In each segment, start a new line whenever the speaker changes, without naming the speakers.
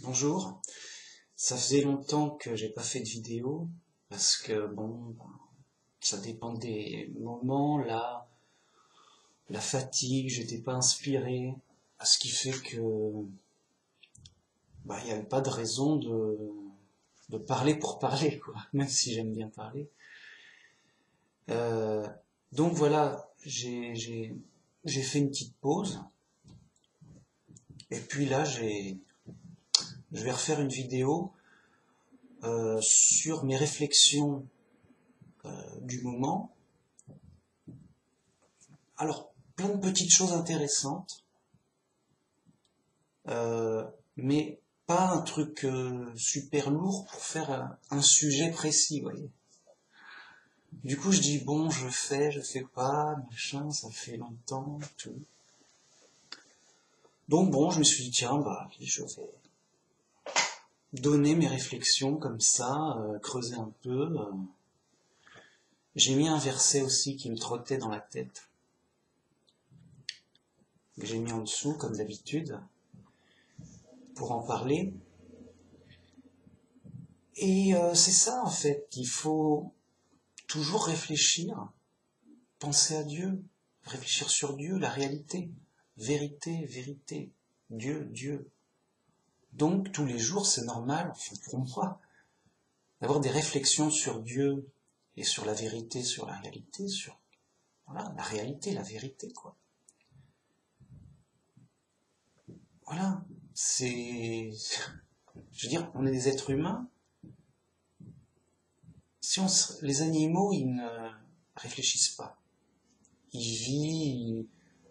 Bonjour, ça faisait longtemps que j'ai pas fait de vidéo parce que bon, ça dépend des moments. Là, la fatigue, j'étais pas inspiré, ce qui fait que il n'y avait pas de raison de parler pour parler quoi, même si j'aime bien parler. Euh, donc voilà, j'ai fait une petite pause et puis là je vais refaire une vidéo sur mes réflexions du moment. Alors, plein de petites choses intéressantes, euh, mais pas un truc super lourd pour faire un sujet précis, vous voyez. Du coup, je dis, bon, je fais pas, machin, ça fait longtemps, tout. Donc bon, je me suis dit, tiens, je vais donner mes réflexions comme ça, creuser un peu. J'ai mis un verset aussi qui me trottait dans la tête, que j'ai mis en dessous, comme d'habitude, pour en parler. Et c'est ça, en fait, qu'il faut toujours réfléchir, penser à Dieu, réfléchir sur Dieu, la réalité, vérité, vérité, Dieu, Dieu. Donc, tous les jours, c'est normal, enfin, pour moi, d'avoir des réflexions sur Dieu et sur la vérité, sur la réalité, sur voilà, la réalité, la vérité, quoi. Voilà, c'est... Je veux dire, on est des êtres humains. Les animaux, ils ne réfléchissent pas. Ils vivent,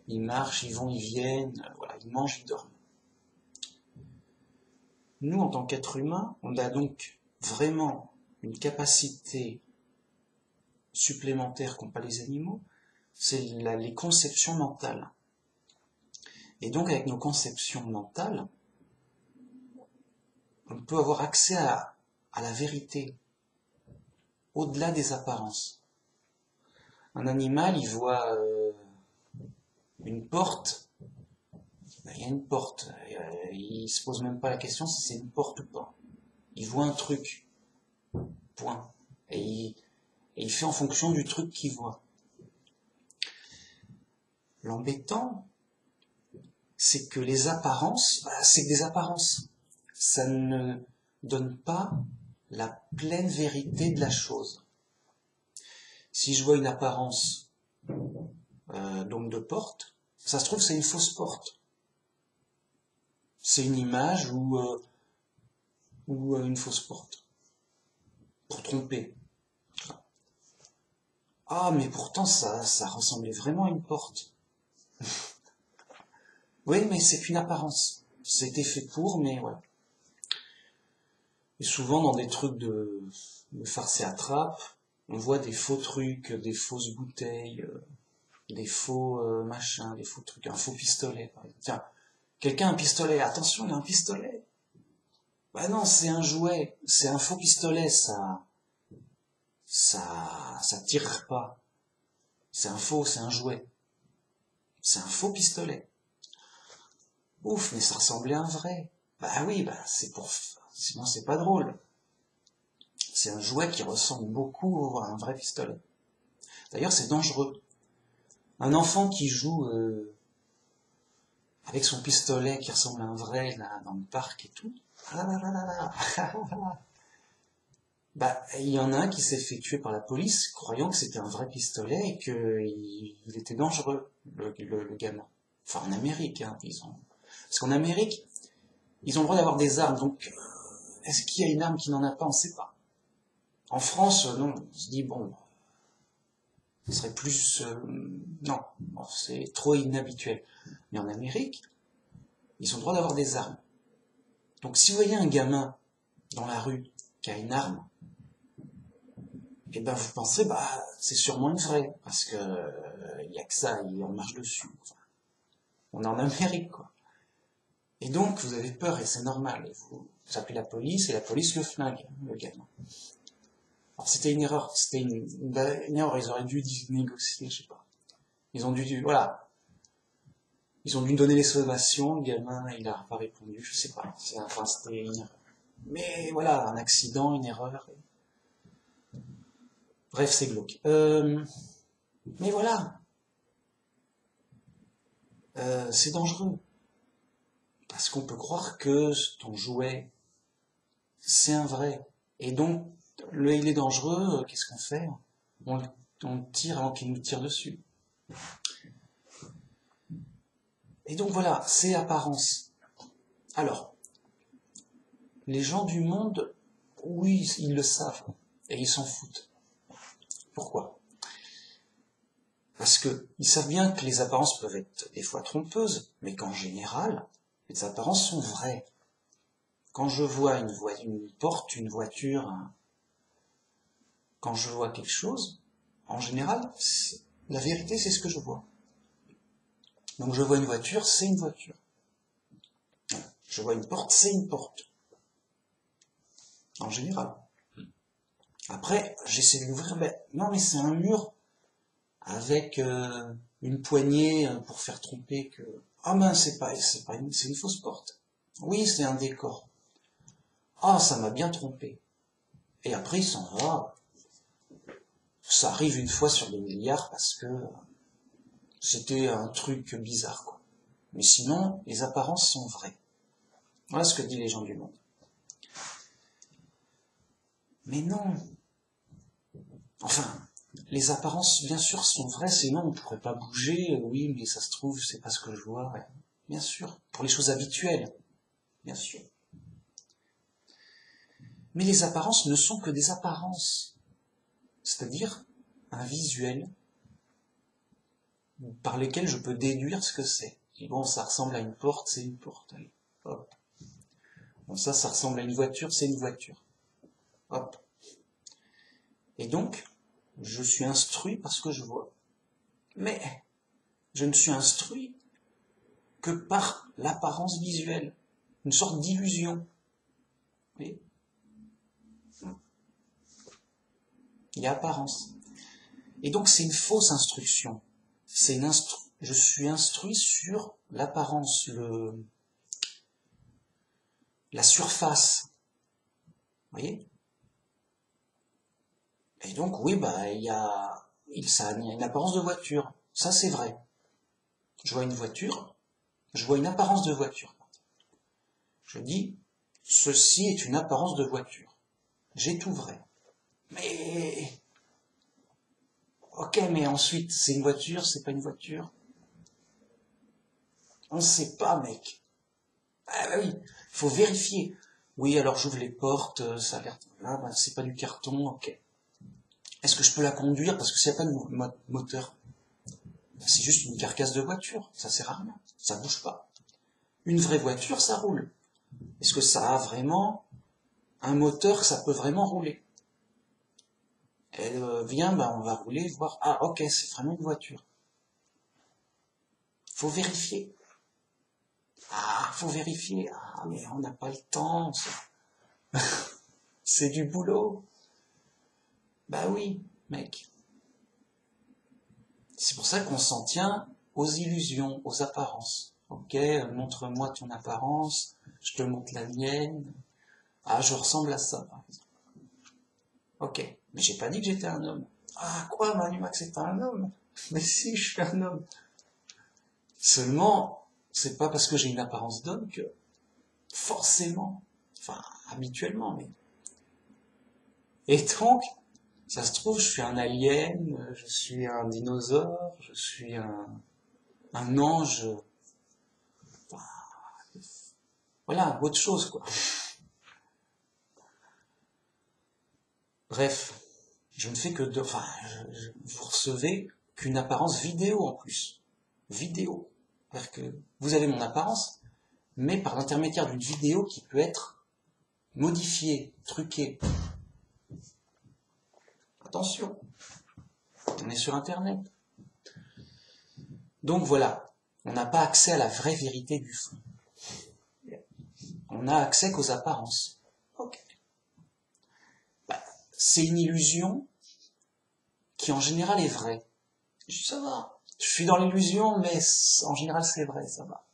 ils marchent, ils vont, ils viennent, voilà, ils mangent, ils dorment. Nous, en tant qu'êtres humains, on a donc vraiment une capacité supplémentaire qu'ont pas les animaux, c'est les conceptions mentales. Et donc, avec nos conceptions mentales, on peut avoir accès à la vérité, au-delà des apparences. Un animal, il voit une porte, il y a une porte, il se pose même pas la question si c'est une porte ou pas. Il voit un truc, point. Et il fait en fonction du truc qu'il voit. L'embêtant, c'est que les apparences, c'est que des apparences. Ça ne donne pas la pleine vérité de la chose. Si je vois une apparence donc de porte, ça se trouve c'est une fausse porte. C'est une image ou une fausse porte. Pour tromper. Ah, mais pourtant ça ressemblait vraiment à une porte. Oui, mais c'est qu'une apparence. C'était fait pour, mais voilà. Et souvent dans des trucs de farce et attrape, on voit des faux trucs, des fausses bouteilles, des faux machins, des faux trucs, un faux pistolet par exemple. Tiens, quelqu'un a un pistolet, attention, il a un pistolet. Bah non, c'est un jouet, c'est un faux pistolet, ça tire pas. C'est un faux, c'est un jouet. C'est un faux pistolet. Ouf, mais ça ressemblait à un vrai. Bah oui, c'est pour... Sinon c'est pas drôle. C'est un jouet qui ressemble beaucoup à un vrai pistolet. D'ailleurs, c'est dangereux. Un enfant qui joue avec son pistolet qui ressemble à un vrai, là, dans le parc et tout, il y en a un qui s'est fait tuer par la police, croyant que c'était un vrai pistolet et qu'il était dangereux, le gamin. Enfin, en Amérique, hein, parce qu'en Amérique, ils ont le droit d'avoir des armes, donc est-ce qu'il y a une arme qui n'en a pas? On ne sait pas. En France, non, on se dit, bon, ce serait plus... non, c'est trop inhabituel. Mais en Amérique, ils ont le droit d'avoir des armes. Donc si vous voyez un gamin dans la rue qui a une arme, et vous pensez, c'est sûrement une vraie, parce que il y a que ça, il en marche dessus. Enfin, on est en Amérique, quoi. Et donc, vous avez peur, et c'est normal. Et vous appelez la police, et la police le flingue, le gamin. Alors c'était une erreur, une erreur, ils auraient dû négocier, je sais pas. Ils ont dû, voilà. Ils ont dû lui donner les sommations, le gamin, il a pas répondu, je sais pas. Enfin, c'était une erreur. Mais voilà, un accident, une erreur. Bref, c'est glauque. Mais voilà, c'est dangereux. Parce qu'on peut croire que ton jouet, c'est un vrai. Et donc, il est dangereux, qu'est-ce qu'on fait? On, on le tire avant qu'il nous tire dessus. Et donc voilà, c'est apparence. Alors, les gens du monde, oui, ils le savent, et ils s'en foutent. Pourquoi? Parce qu'ils savent bien que les apparences peuvent être des fois trompeuses, mais qu'en général, les apparences sont vraies. Quand je vois une porte, une voiture, quand je vois quelque chose, en général, la vérité, c'est ce que je vois. Donc je vois une voiture, c'est une voiture. Je vois une porte, c'est une porte. En général. Après, j'essaie d'ouvrir, mais non, mais c'est un mur avec une poignée pour faire tromper que... Ah ben, c'est une fausse porte. Oui, c'est un décor. Ah, ça m'a bien trompé. Et après, il s'en va. Ça arrive une fois sur des milliards parce que c'était un truc bizarre, quoi. Mais sinon, les apparences sont vraies. Voilà ce que disent les gens du monde. Mais non. Enfin, les apparences, bien sûr, sont vraies, sinon on ne pourrait pas bouger. Oui, mais ça se trouve, c'est pas ce que je vois. Ouais. Bien sûr, pour les choses habituelles, bien sûr. Mais les apparences ne sont que des apparences. C'est-à-dire un visuel par lequel je peux déduire ce que c'est. Bon, ça ressemble à une porte, c'est une porte. Allez, hop. Bon, ça ressemble à une voiture, c'est une voiture. Hop. Et donc, je suis instruit par ce que je vois. Mais je ne suis instruit que par l'apparence visuelle, une sorte d'illusion. Il y a apparence. Et donc c'est une fausse instruction. Je suis instruit sur l'apparence, la surface. Vous voyez? Et donc oui, bah il y a une apparence de voiture. Ça c'est vrai. Je vois une voiture, je vois une apparence de voiture. Je dis, ceci est une apparence de voiture. J'ai tout vrai. Mais... Ok, mais ensuite, c'est une voiture, c'est pas une voiture? On ne sait pas, mec. Ah bah oui, faut vérifier. Oui, alors j'ouvre les portes, ça a l'air... Ah bah c'est pas du carton, ok. Est-ce que je peux la conduire? Parce que s'il n'y a pas de moteur, c'est juste une carcasse de voiture, ça sert à rien, ça bouge pas. Une vraie voiture, ça roule. Est-ce que ça a vraiment un moteur, ça peut vraiment rouler? Elle vient, bah on va rouler, voir, ah ok, c'est vraiment une voiture. Faut vérifier. Ah, faut vérifier. Ah, mais on n'a pas le temps, c'est du boulot. Bah oui, mec. C'est pour ça qu'on s'en tient aux illusions, aux apparences. Ok, montre-moi ton apparence, je te montre la mienne. Ah, je ressemble à ça, par exemple. Ok, mais j'ai pas dit que j'étais un homme. Ah, quoi, Manu Max, c'est pas un homme? Mais si, je suis un homme. Seulement, c'est pas parce que j'ai une apparence d'homme que forcément, enfin, habituellement, mais... Et donc, ça se trouve, je suis un alien, je suis un dinosaure, je suis un ange, enfin, voilà, autre chose, quoi. Bref, je ne fais que de... Enfin, vous recevez qu'une apparence vidéo en plus. Vidéo. C'est-à-dire que vous avez mon apparence, mais par l'intermédiaire d'une vidéo qui peut être modifiée, truquée. Attention, on est sur Internet. Donc voilà, on n'a pas accès à la vraie vérité du fond. On n'a accès qu'aux apparences. Ok. C'est une illusion qui en général est vraie. Ça va. Je suis dans l'illusion, mais en général c'est vrai, ça va.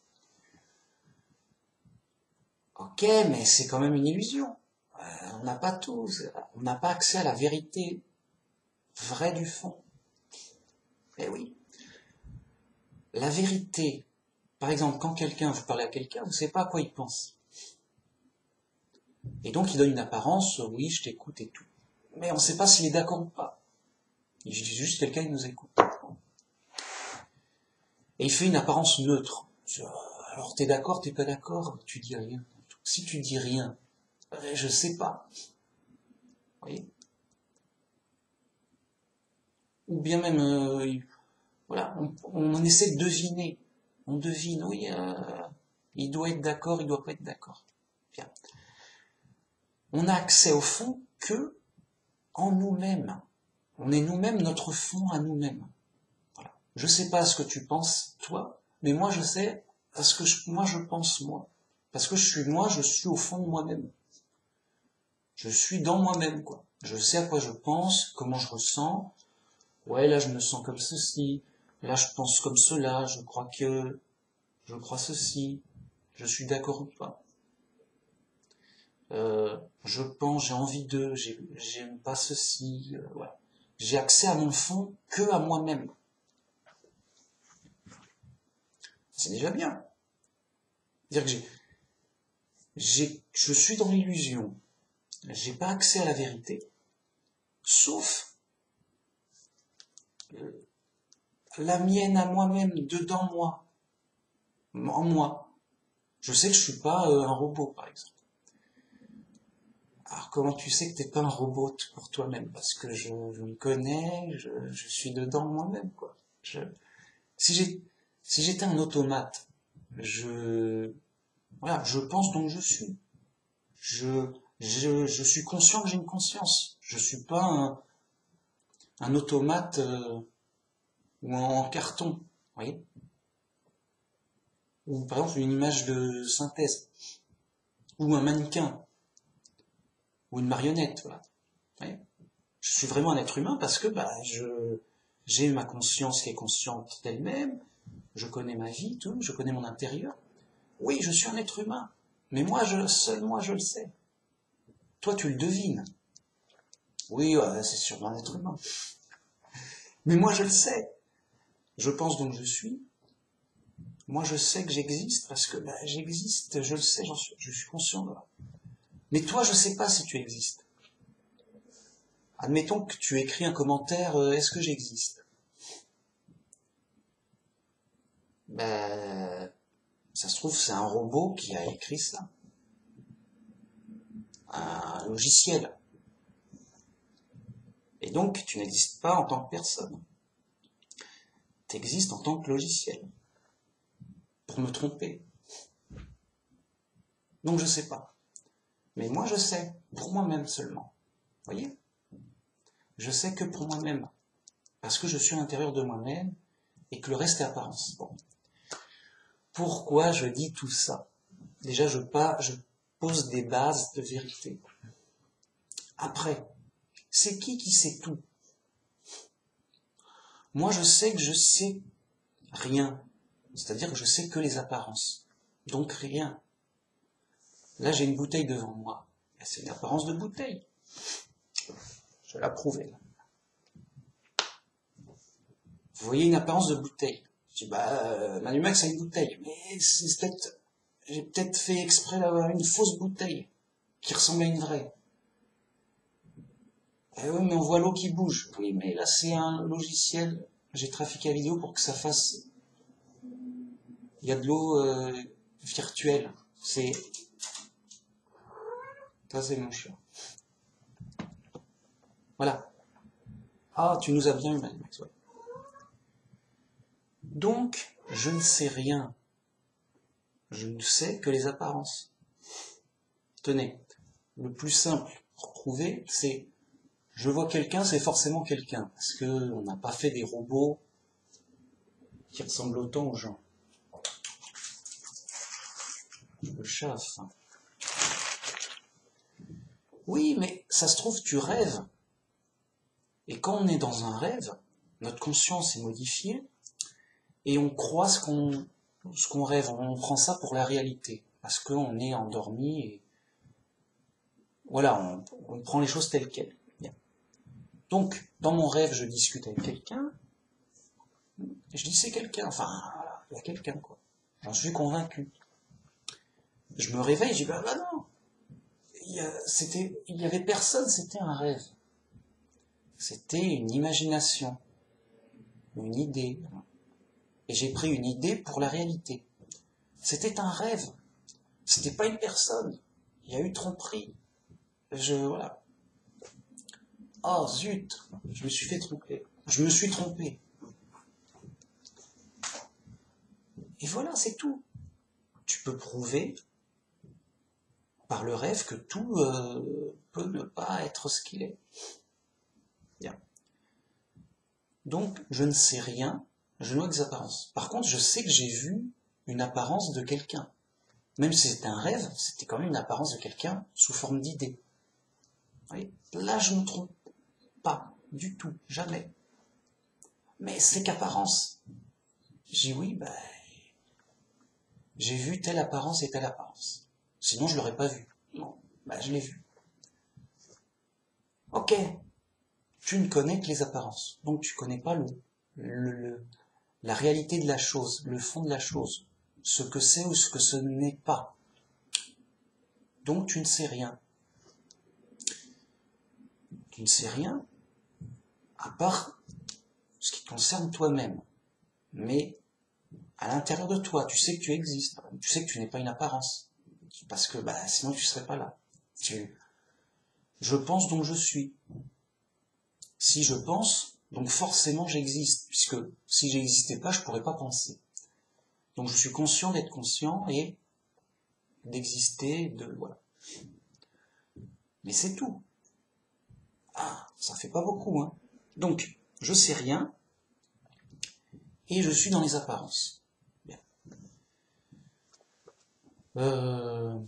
Ok, mais c'est quand même une illusion. On n'a pas tout, on n'a pas accès à la vérité vraie du fond. Eh oui. La vérité, par exemple, quand vous parlez à quelqu'un, vous ne savez pas à quoi il pense. Et donc il donne une apparence, oui, je t'écoute et tout. Mais on ne sait pas s'il est d'accord ou pas. Il dit juste quelqu'un, il nous écoute. Et il fait une apparence neutre. Alors t'es d'accord, t'es pas d'accord, tu dis rien. Si tu dis rien, je sais pas. Vous voyez? Ou bien même, voilà, on essaie de deviner. On devine, oui, il doit être d'accord, il doit pas être d'accord. Bien. On n'a accès au fond que en nous-mêmes. On est nous-mêmes notre fond à nous-mêmes. Voilà. Je sais pas ce que tu penses, toi, mais moi je sais ce que moi je pense, moi. Parce que je suis au fond de moi-même. Je suis dans moi-même, quoi. Je sais à quoi je pense, comment je ressens. Ouais, là je me sens comme ceci. Là je pense comme cela. Je crois ceci. Je suis d'accord ou pas. Je pense, j'ai envie de, j'aime pas ceci. Voilà. J'ai accès à mon fond que à moi-même. C'est déjà bien. C'est-à-dire que je suis dans l'illusion. J'ai pas accès à la vérité. Sauf la mienne à moi-même, dedans moi, en moi. Je sais que je suis pas un robot, par exemple. Alors comment tu sais que t'es pas un robot pour toi-même? Parce que je me connais, je suis dedans moi-même, quoi. Si j'étais un automate, voilà, je pense donc je suis. Je suis conscient que j'ai une conscience. Je suis pas un automate ou en carton, vous voyez? Ou par exemple une image de synthèse, ou un mannequin, ou une marionnette, voilà. Vous voyez? Je suis vraiment un être humain parce que j'ai ma conscience qui est consciente d'elle-même, je connais ma vie, tout, je connais mon intérieur. Oui, je suis un être humain, mais seul moi je le sais. Toi tu le devines. Oui, c'est sûrement un être humain. Mais moi je le sais. Je pense donc je suis. Moi je sais que j'existe parce que j'existe, je le sais, je suis conscient de ça. Mais toi je sais pas si tu existes. Admettons que tu écris un commentaire, est-ce que j'existe? Ben, ça se trouve c'est un robot qui a écrit ça. Un logiciel. Et donc tu n'existes pas en tant que personne. Tu existes en tant que logiciel. Pour me tromper. Donc je sais pas. Mais moi je sais, pour moi-même seulement. Vous voyez? Je sais que pour moi-même. Parce que je suis à l'intérieur de moi-même et que le reste est apparence. Bon. Pourquoi je dis tout ça? Déjà, je pose des bases de vérité. Après, c'est qui sait tout? Moi, je sais que je sais rien. C'est-à-dire que je sais que les apparences. Donc rien. Là, j'ai une bouteille devant moi. C'est une apparence de bouteille. Je vais la prouver. Vous voyez une apparence de bouteille. Je dis, Manumax a une bouteille. Mais j'ai peut-être fait exprès d'avoir une fausse bouteille qui ressemble à une vraie. Eh oui, mais on voit l'eau qui bouge. Oui, mais là, c'est un logiciel. J'ai trafiqué la vidéo pour que ça fasse... Il y a de l'eau virtuelle. Ça, c'est mon chat. Voilà. Ah, tu nous as bien eu, Manumax, ouais. Donc, je ne sais rien. Je ne sais que les apparences. Tenez, le plus simple pour prouver, c'est je vois quelqu'un, c'est forcément quelqu'un. Parce qu'on n'a pas fait des robots qui ressemblent autant aux gens. Le chat a faim. Oui, mais ça se trouve, tu rêves. Et quand on est dans un rêve, notre conscience est modifiée, et on croit ce qu'on rêve, on prend ça pour la réalité, parce qu'on est endormi, et voilà, on prend les choses telles quelles. Bien. Donc, dans mon rêve, je discute avec quelqu'un, je dis c'est quelqu'un, enfin, voilà, il y a quelqu'un, quoi. J'en suis convaincu. Je me réveille, je dis bah non, il y avait personne, c'était un rêve. C'était une imagination, une idée. Et j'ai pris une idée pour la réalité. C'était un rêve. C'était pas une personne. Il y a eu tromperie. Voilà. Oh zut, je me suis fait tromper. Je me suis trompé. Et voilà, c'est tout. Tu peux prouver par le rêve que tout peut ne pas être ce qu'il est. Bien. Donc, je ne sais rien, je n'ai que des apparences. Par contre, je sais que j'ai vu une apparence de quelqu'un. Même si c'était un rêve, c'était quand même une apparence de quelqu'un sous forme d'idée. Là, je ne me trompe pas du tout, jamais. Mais c'est qu'apparence. J'ai dit oui, ben, j'ai vu telle apparence et telle apparence. Sinon, je l'aurais pas vu. Non, ben, je l'ai vu. Ok, tu ne connais que les apparences. Donc, tu connais pas la réalité de la chose, le fond de la chose, ce que c'est ou ce que ce n'est pas. Donc, tu ne sais rien. Tu ne sais rien, à part ce qui concerne toi-même. Mais à l'intérieur de toi, tu sais que tu existes, tu sais que tu n'es pas une apparence, parce que bah, sinon tu ne serais pas là. Je pense donc je suis. Si je pense, donc forcément j'existe, puisque si j'existais pas, je pourrais pas penser. Donc je suis conscient d'être conscient et d'exister, voilà. Mais c'est tout. Ah, ça fait pas beaucoup, hein. Donc, je sais rien, et je suis dans les apparences. Bien. Alors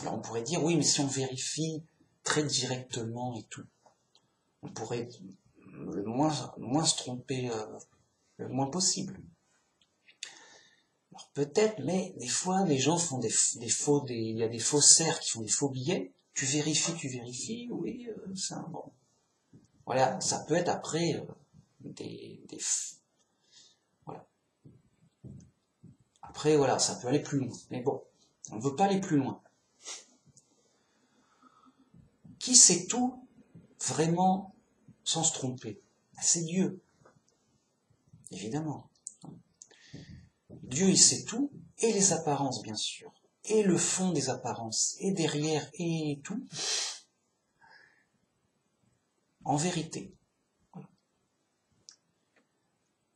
on pourrait dire, oui, mais si on vérifie très directement et tout, on pourrait le moins se tromper le moins possible. Alors peut-être, mais des fois, les gens font il y a des faussaires qui font des faux billets, tu vérifies, oui, ça, bon. Voilà, ça peut être après voilà. Après, voilà, ça peut aller plus loin. Mais bon, on ne veut pas aller plus loin. Qui sait tout vraiment sans se tromper? C'est Dieu, évidemment. Dieu, il sait tout, et les apparences, bien sûr, et le fond des apparences, et derrière, et tout, en vérité. Voilà.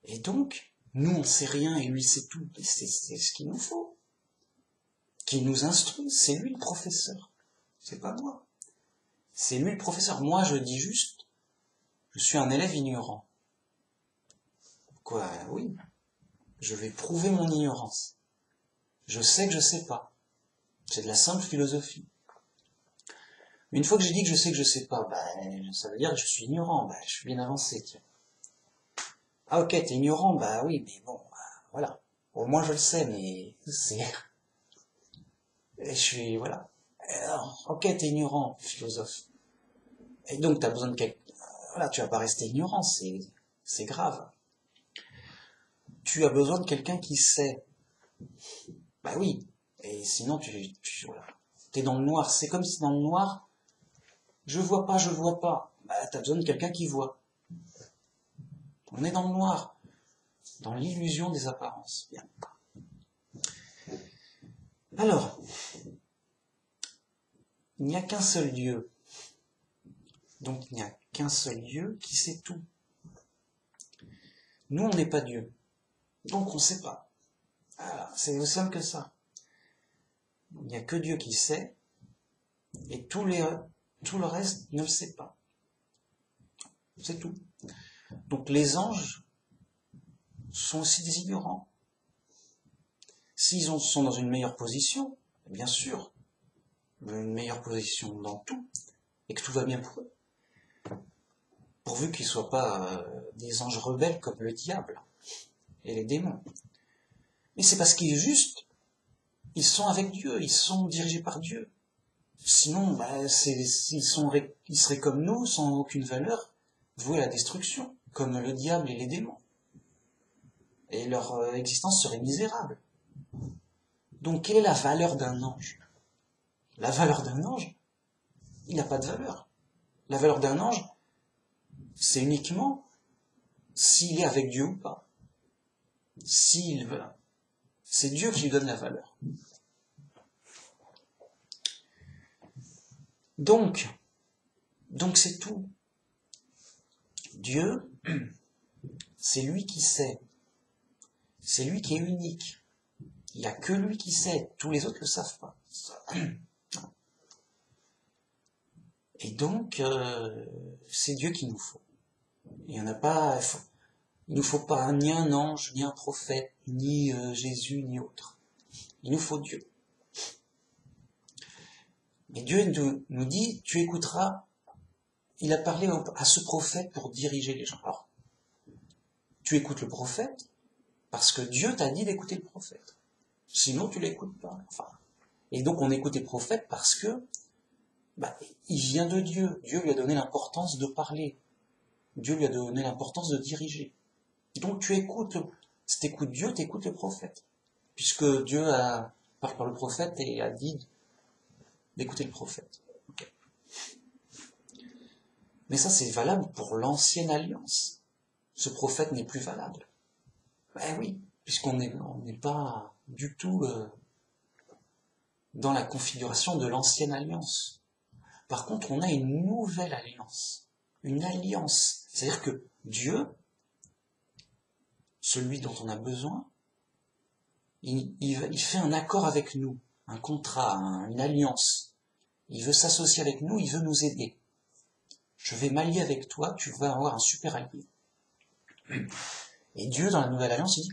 Et donc, nous, on ne sait rien, et lui, sait tout. C'est ce qu'il nous faut. Qui nous instruit, c'est lui le professeur. C'est pas moi. C'est lui le professeur. Moi, je dis juste, je suis un élève ignorant. Quoi, oui. Je vais prouver mon ignorance. Je sais que je sais pas. C'est de la simple philosophie. Une fois que j'ai dit que je sais pas, ben, ça veut dire que je suis ignorant. Ben, je suis bien avancé, tiens. Ah ok, t'es ignorant, bah oui, mais bon, voilà. Au moins je le sais, mais c'est... Et je suis, voilà. Alors, ok, t'es ignorant, philosophe. Et donc t'as besoin de quelqu'un... Voilà, tu vas pas rester ignorant, c'est grave. Tu as besoin de quelqu'un qui sait. Bah oui. Et sinon, voilà. T'es dans le noir. C'est comme si dans le noir, je vois pas. Bah, t'as besoin de quelqu'un qui voit. On est dans le noir. Dans l'illusion des apparences. Bien. Alors, il n'y a qu'un seul Dieu. Donc, il n'y a qu'un seul Dieu qui sait tout. Nous, on n'est pas Dieu. Donc, on ne sait pas. Voilà, c'est aussi simple que ça. Il n'y a que Dieu qui sait, et tout le reste ne le sait pas. C'est tout. Donc les anges sont aussi des ignorants. S'ils sont dans une meilleure position, bien sûr, une meilleure position dans tout, et que tout va bien pour eux, pourvu qu'ils ne soient pas des anges rebelles comme le diable. et les démons. Mais c'est parce qu'ils juste, ils sont avec Dieu, ils sont dirigés par Dieu. Sinon, ils seraient comme nous, sans aucune valeur, voués à la destruction, comme le diable et les démons. Et leur existence serait misérable. Donc, quelle est la valeur d'un ange? La valeur d'un ange, il n'a pas de valeur. La valeur d'un ange, c'est uniquement s'il est avec Dieu ou pas. C'est Dieu qui lui donne la valeur. Donc c'est tout. Dieu, c'est lui qui sait. C'est lui qui est unique. Il n'y a que lui qui sait. Tous les autres ne le savent pas. Et donc, c'est Dieu qu'il nous faut. Il nous faut pas ni un ange, ni un prophète, ni Jésus, ni autre. Il nous faut Dieu. Et Dieu nous dit, tu écouteras. Il a parlé à ce prophète pour diriger les gens. Alors, tu écoutes le prophète parce que Dieu t'a dit d'écouter le prophète. Sinon, tu l'écoutes pas. Et donc, on écoute les prophètes parce que il vient de Dieu. Dieu lui a donné l'importance de parler. Dieu lui a donné l'importance de diriger. Donc, si tu écoutes Dieu, tu écoutes le prophète. Puisque Dieu parle par le prophète et a dit d'écouter le prophète. Okay. Mais ça, c'est valable pour l'ancienne alliance. Ce prophète n'est plus valable. Ben oui, puisqu'on n'est pas du tout dans la configuration de l'ancienne alliance. Par contre, on a une nouvelle alliance. Une alliance. C'est-à-dire que Dieu, celui dont on a besoin, il fait un accord avec nous, un contrat, une alliance. Il veut s'associer avec nous, il veut nous aider. Je vais m'allier avec toi, tu vas avoir un super allié. Et Dieu, dans la nouvelle alliance, il dit,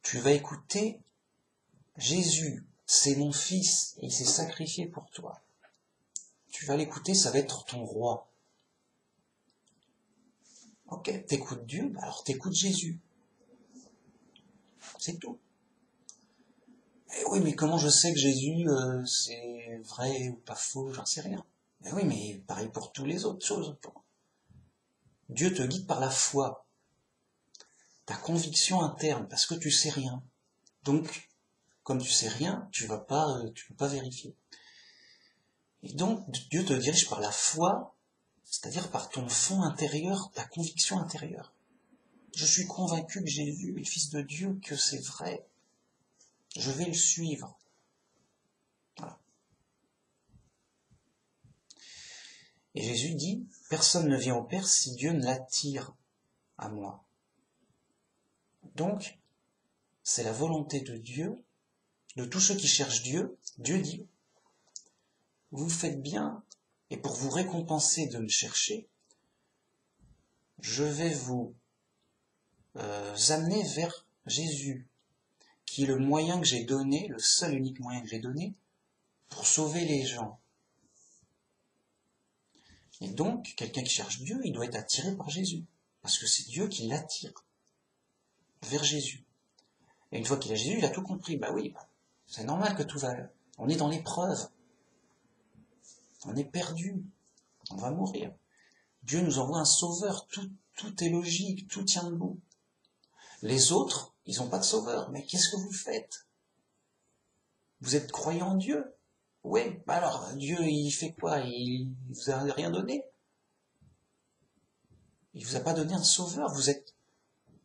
tu vas écouter Jésus, c'est mon fils, et il s'est sacrifié pour toi. Tu vas l'écouter, ça va être ton roi. Ok, t'écoutes Dieu, alors t'écoutes Jésus. C'est tout. Et oui, mais comment je sais que Jésus, c'est vrai ou pas faux, j'en sais rien. Mais oui, mais pareil pour toutes les autres choses. Dieu te guide par la foi, ta conviction interne, parce que tu sais rien. Donc, comme tu sais rien, tu peux pas vérifier. Et donc, Dieu te dirige par la foi, c'est-à-dire par ton fond intérieur, ta conviction intérieure. Je suis convaincu que Jésus est le Fils de Dieu, que c'est vrai. Je vais le suivre. Voilà. Et Jésus dit, personne ne vient au Père si Dieu ne l'attire à moi. Donc, c'est la volonté de Dieu, de tous ceux qui cherchent Dieu. Dieu dit, vous faites bien, et pour vous récompenser de me chercher, je vais vous amener vers Jésus, qui est le moyen que j'ai donné, le seul unique moyen que j'ai donné, pour sauver les gens. Et donc, quelqu'un qui cherche Dieu, il doit être attiré par Jésus, parce que c'est Dieu qui l'attire vers Jésus. Et une fois qu'il a Jésus, il a tout compris. Bah oui, c'est normal que tout va... On est dans l'épreuve. On est perdu. On va mourir. Dieu nous envoie un sauveur. Tout est logique. Tout tient debout. Les autres, ils n'ont pas de sauveur. Mais qu'est-ce que vous faites? Vous êtes croyants en Dieu? Oui. Bah alors, Dieu, il fait quoi? Il vous a rien donné? Il vous a pas donné un sauveur. Vous êtes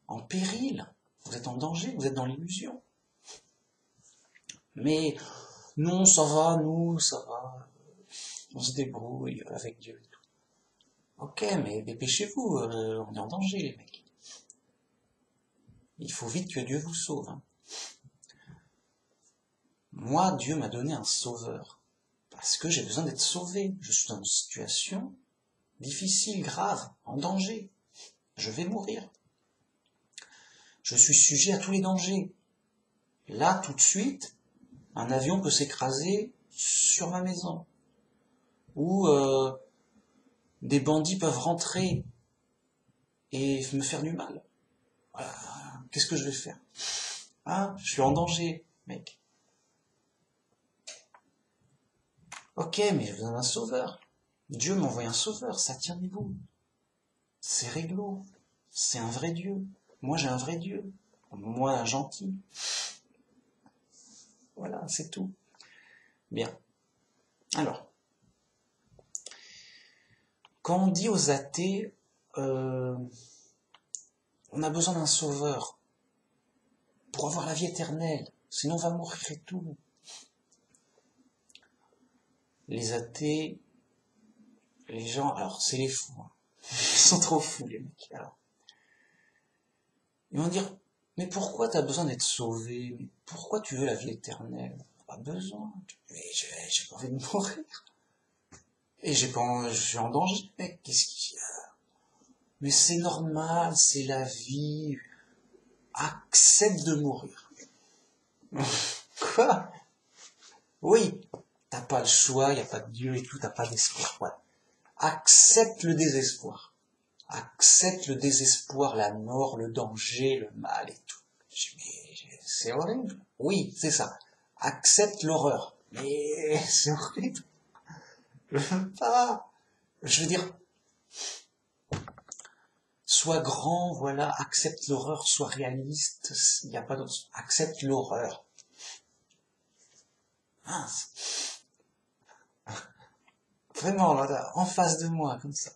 en péril. Vous êtes en danger. Vous êtes dans l'illusion. Mais non, ça va, nous, ça va. On se débrouille avec Dieu et tout. Ok, mais dépêchez-vous, on est en danger, les mecs. Il faut vite que Dieu vous sauve. Hein. Moi, Dieu m'a donné un sauveur. Parce que j'ai besoin d'être sauvé. Je suis dans une situation difficile, grave, en danger. Je vais mourir. Je suis sujet à tous les dangers. Là, tout de suite, un avion peut s'écraser sur ma maison. Ou des bandits peuvent rentrer et me faire du mal. Voilà. qu'est-ce que je vais faire? Ah, je suis en danger, mec. Ok, mais j'ai besoin d'un sauveur. Dieu m'a envoyé un sauveur, ça tient debout. C'est réglo. C'est un vrai Dieu. Moi, j'ai un vrai Dieu. Moi, un gentil. Voilà, c'est tout. Bien. Alors, quand on dit aux athées, on a besoin d'un sauveur pour avoir la vie éternelle, sinon on va mourir et tout. Les athées, les gens, alors c'est les fous, hein. Ils sont trop fous les mecs. Alors, ils vont dire, mais pourquoi t'as besoin d'être sauvé? Mais pourquoi tu veux la vie éternelle? Pas besoin. Mais j'ai pas envie de mourir. Et je suis en danger, mec. Qu'est-ce qu'il y a? Mais c'est normal, c'est la vie. Accepte de mourir. Quoi? Oui, t'as pas le choix, y a pas de Dieu et tout, t'as pas d'espoir. Ouais. Accepte le désespoir. Accepte le désespoir, la mort, le danger, le mal et tout. Mais c'est horrible. Oui, c'est ça. Accepte l'horreur. Mais c'est horrible. Je veux pas. Je veux dire, sois grand, voilà, accepte l'horreur, sois réaliste, il n'y a pas d'autre. Accepte l'horreur. Ah, vraiment, là, en face de moi, comme ça.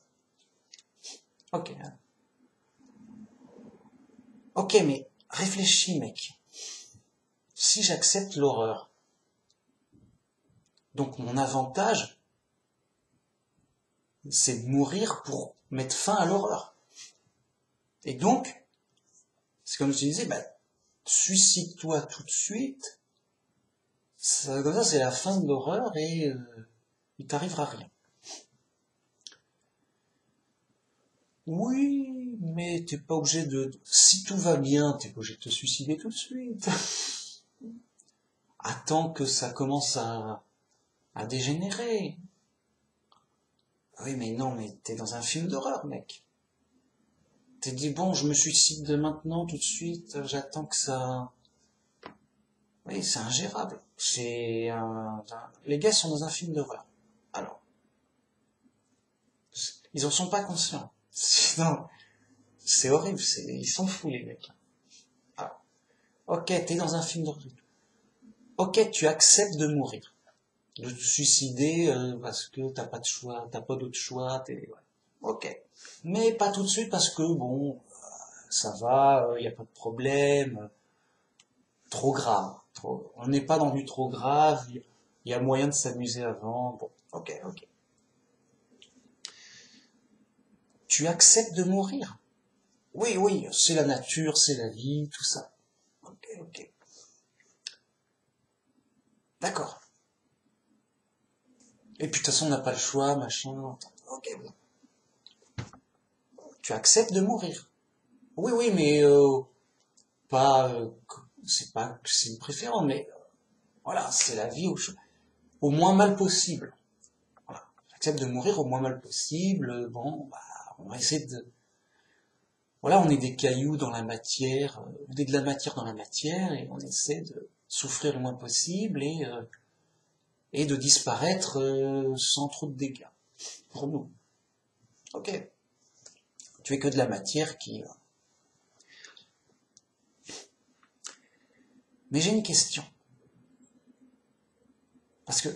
Ok. Ok, mais réfléchis, mec. Si j'accepte l'horreur, donc mon avantage, c'est de mourir pour mettre fin à l'horreur. Et donc, c'est comme je te disais, bah, suicide-toi tout de suite. Ça, comme ça, c'est la fin de l'horreur et il t'arrivera rien. Oui, mais t'es pas obligé de... Si tout va bien, t'es pas obligé de te suicider tout de suite. Attends que ça commence à dégénérer. Oui, mais non, mais t'es dans un film d'horreur, mec. T'es dit, bon, je me suicide maintenant, tout de suite, j'attends que ça... Oui, c'est ingérable. Les gars sont dans un film d'horreur. Alors, ils en sont pas conscients. Sinon, c'est horrible, ils sont fous, les mecs. Alors, ok, t'es dans un film d'horreur. Ok, tu acceptes de mourir. De te suicider parce que t'as pas de choix, t'as pas d'autre choix, ouais. Ok. Mais pas tout de suite parce que, bon, ça va, y a pas de problème, trop grave. On n'est pas dans du trop grave, il y a moyen de s'amuser avant. Bon, ok, ok. Tu acceptes de mourir. Oui, oui, c'est la nature, c'est la vie, tout ça. Ok, ok. D'accord. Et puis de toute façon, on n'a pas le choix, machin. Ok, bon. Tu acceptes de mourir. Oui, oui, mais pas, c'est pas que c'est une préférence, mais voilà, c'est la vie au moins mal possible. Voilà. J'accepte de mourir au moins mal possible. Bon, bah, on va essayer de... Voilà, on est des cailloux dans la matière, on est de la matière dans la matière, et on essaie de souffrir le moins possible et de disparaître sans trop de dégâts pour nous. Ok. Tu es que de la matière qui... Mais j'ai une question. Parce que,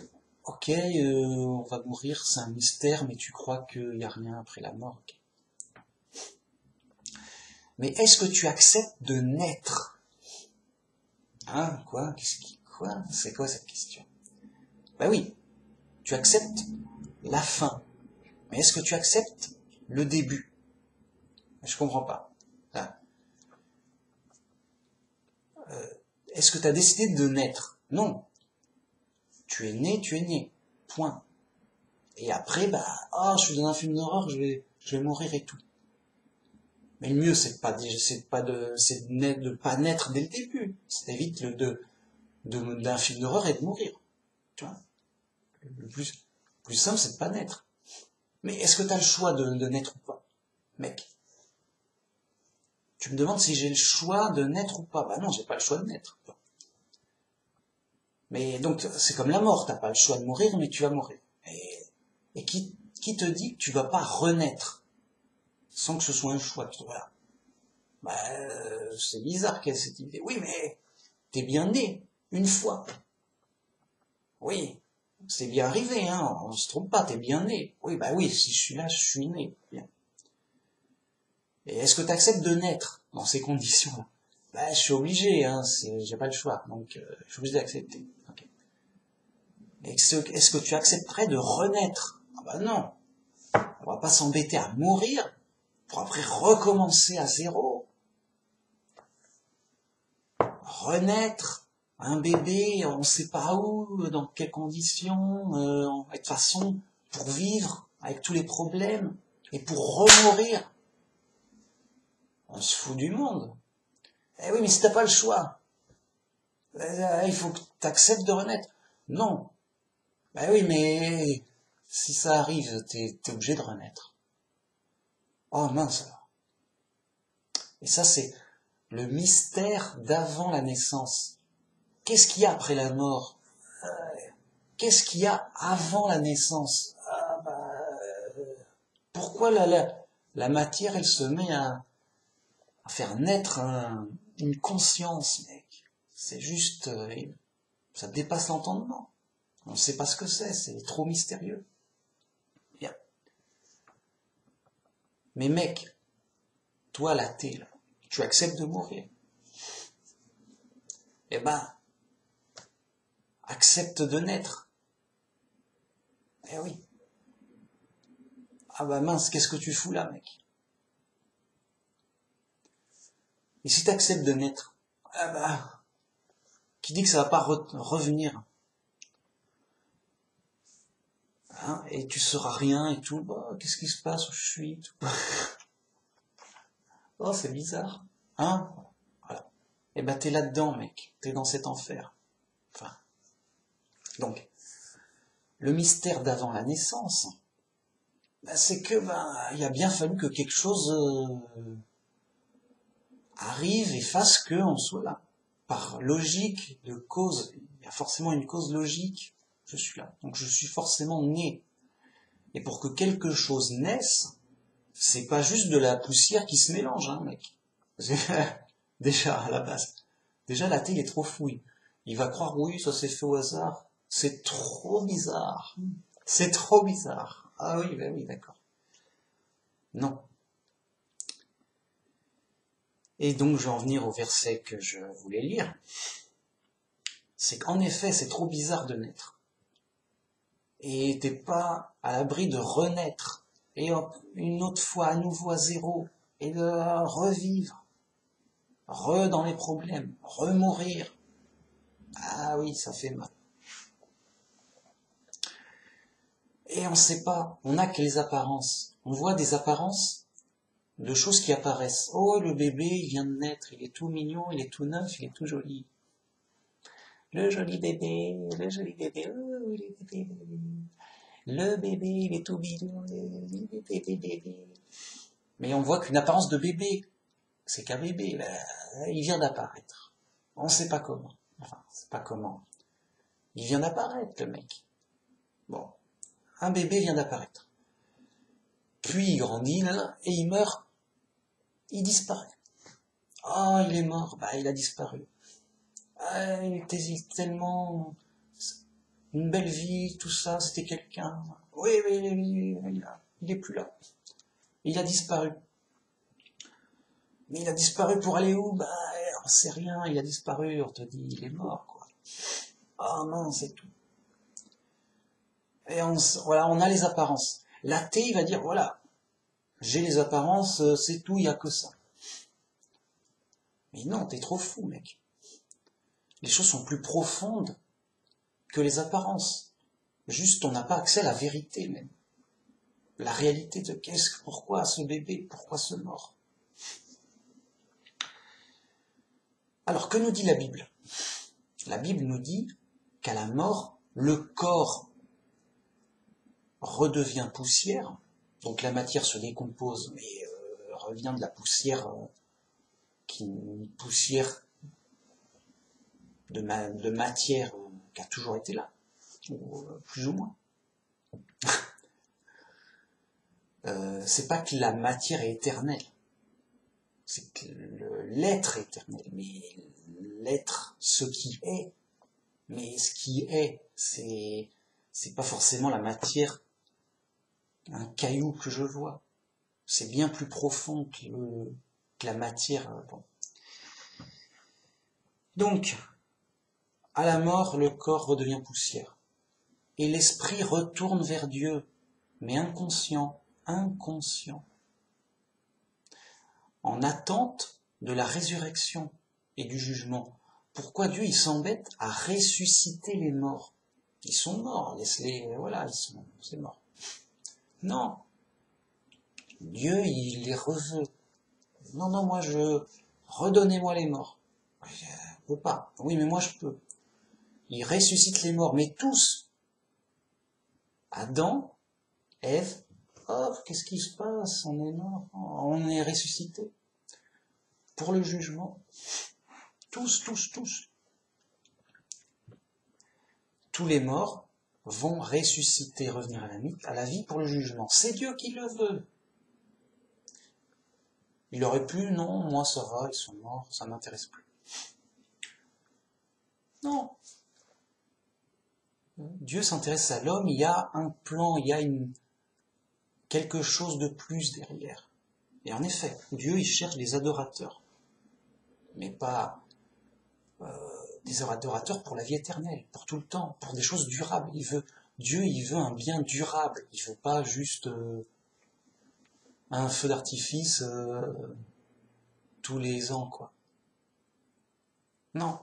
ok, on va mourir, c'est un mystère, mais tu crois qu'il n'y a rien après la mort. Okay. Mais est-ce que tu acceptes de naître? Hein, quoi? Quoi? C'est quoi cette question? Ben oui, tu acceptes la fin. Mais est-ce que tu acceptes le début? Je comprends pas. Hein. Est-ce que tu as décidé de naître? Non. Tu es né. Point. Et après, bah, oh, je suis dans un film d'horreur, je vais mourir et tout. Mais le mieux, c'est de pas naître dès le début. Ça évite d'un film d'horreur et de mourir. Tu vois? Le plus simple, c'est de pas naître. Mais est-ce que tu as le choix de naître ou pas? Mec. Tu me demandes si j'ai le choix de naître ou pas. Bah non, j'ai pas le choix de naître. Mais donc, c'est comme la mort, t'as pas le choix de mourir, mais tu vas mourir. Et qui te dit que tu vas pas renaître sans que ce soit un choix? Voilà. Bah, c'est bizarre qu'il y ait cette idée. Oui, mais t'es bien né, une fois. Oui, c'est bien arrivé, hein, on se trompe pas, t'es bien né. Oui, bah oui, si je suis là, je suis né. Bien. Et est-ce que tu acceptes de naître dans ces conditions-là? Bah, je suis obligé, hein, j'ai pas le choix, donc je suis obligé d'accepter. Okay. Est-ce que tu accepterais de renaître? Ah bah non, on va pas s'embêter à mourir pour après recommencer à zéro. Renaître, un bébé, on sait pas où, dans quelles conditions, de toute façon, pour vivre avec tous les problèmes, et pour remourir. On se fout du monde. Eh oui, mais si t'as pas le choix, il faut que tu acceptes de renaître. Non. Ben oui, mais si ça arrive, t'es obligé de renaître. Oh mince. Et ça, c'est le mystère d'avant la naissance. Qu'est-ce qu'il y a après la mort? Qu'est-ce qu'il y a avant la naissance? Pourquoi la matière, elle se met à faire naître une conscience, mec? C'est juste... ça dépasse l'entendement. On ne sait pas ce que c'est trop mystérieux. Bien. Mais mec, toi l'athée, là, tu acceptes de mourir. Eh ben, accepte de naître. Eh oui. Ah bah mince, qu'est-ce que tu fous là, mec? Et si tu acceptes de naître, ah bah, qui dit que ça va pas revenir? Hein, et tu seras rien et tout, bah, qu'est-ce qui se passe où je suis tout. Oh, c'est bizarre. Hein? Voilà. Et ben t'es là-dedans, mec. T'es dans cet enfer. Enfin. Donc, le mystère d'avant la naissance, ben, c'est que il a bien fallu que quelque chose arrive et fasse qu'on soit là. Par logique de cause, il y a forcément une cause logique, je suis là. Donc je suis forcément né. Et pour que quelque chose naisse, c'est pas juste de la poussière qui se mélange, hein, mec. Déjà, à la base. Déjà, l'athée, il est trop fouille. Il va croire, oui, ça s'est fait au hasard. C'est trop bizarre. C'est trop bizarre. Ah oui, ben oui, d'accord. Non. Et donc, je vais en venir au verset que je voulais lire. C'est qu'en effet, c'est trop bizarre de naître. Et t'es pas à l'abri de renaître. Et hop, une autre fois, à nouveau à zéro. Et de revivre. Dans les problèmes. Remourir. Ah oui, ça fait mal. Et on sait pas, on n'a que les apparences. On voit des apparences de choses qui apparaissent. Oh, le bébé, il vient de naître, il est tout mignon, il est tout neuf, il est tout joli. Le joli bébé, oh, le bébé. Le bébé, il est tout mignon, bébé. Mais on voit qu'une apparence de bébé, c'est qu'un bébé, il vient d'apparaître. On sait pas comment. Enfin, c'est pas comment. Il vient d'apparaître, le mec. Bon. Un bébé vient d'apparaître. Puis il grandit là, et il meurt. Il disparaît. Ah, il est mort. Bah, il a disparu. Ah, il était tellement... Une belle vie, tout ça, c'était quelqu'un. Oui, il est plus là. Il a disparu. Mais il a disparu pour aller où? Bah, on sait rien. Il a disparu, on te dit, il est mort, quoi. Ah non, c'est tout. Et voilà, on a les apparences. L'athée, il va dire, voilà, j'ai les apparences, c'est tout, il n'y a que ça. Mais non, t'es trop fou, mec. Les choses sont plus profondes que les apparences. Juste, on n'a pas accès à la vérité, même. La réalité de pourquoi ce bébé, pourquoi ce mort. Alors, que nous dit la Bible? La Bible nous dit qu'à la mort, le corps redevient poussière, donc la matière se décompose, mais revient de la poussière une poussière de matière qui a toujours été là, ou plus ou moins. C'est pas que la matière est éternelle, c'est que l'être est éternel, mais l'être, ce qui est, mais ce qui est, c'est pas forcément la matière, un caillou que je vois, c'est bien plus profond que la matière. Bon. Donc, à la mort, le corps redevient poussière, et l'esprit retourne vers Dieu, mais inconscient, en attente de la résurrection et du jugement. Pourquoi Dieu il s'embête à ressusciter les morts? Ils sont morts, laisse-les, voilà, c'est mort. Non, Dieu il les reveut. Non, moi redonnez-moi les morts. Je peux pas. Oui, mais moi je peux. Il ressuscite les morts, mais tous. Adam, Ève, oh, qu'est-ce qui se passe? On est mort, on est ressuscité. Pour le jugement. Tous. Tous les morts vont ressusciter, revenir à la vie pour le jugement. C'est Dieu qui le veut. Il aurait pu, non, moi ça va, ils sont morts, ça m'intéresse plus. Non. Dieu s'intéresse à l'homme, il y a un plan, il y a quelque chose de plus derrière. Et en effet, Dieu il cherche des adorateurs, mais pas des adorateurs pour la vie éternelle, pour tout le temps, pour des choses durables. Dieu il veut un bien durable, il veut pas juste un feu d'artifice tous les ans, quoi. Non.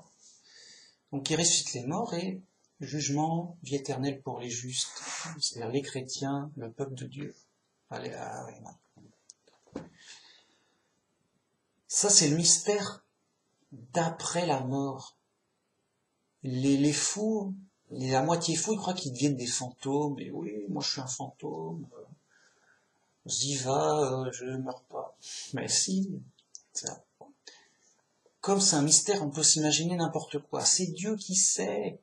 Donc il ressuscite les morts et jugement, vie éternelle pour les justes, c'est-à-dire les chrétiens, le peuple de Dieu. Allez, ouais. Ça c'est le mystère d'après la mort. Les fous, la moitié fous, ils croient qu'ils deviennent des fantômes. Et oui, moi je suis un fantôme. J'y va, je ne meurs pas. Mais si, ça. Comme c'est un mystère, on peut s'imaginer n'importe quoi. C'est Dieu qui sait.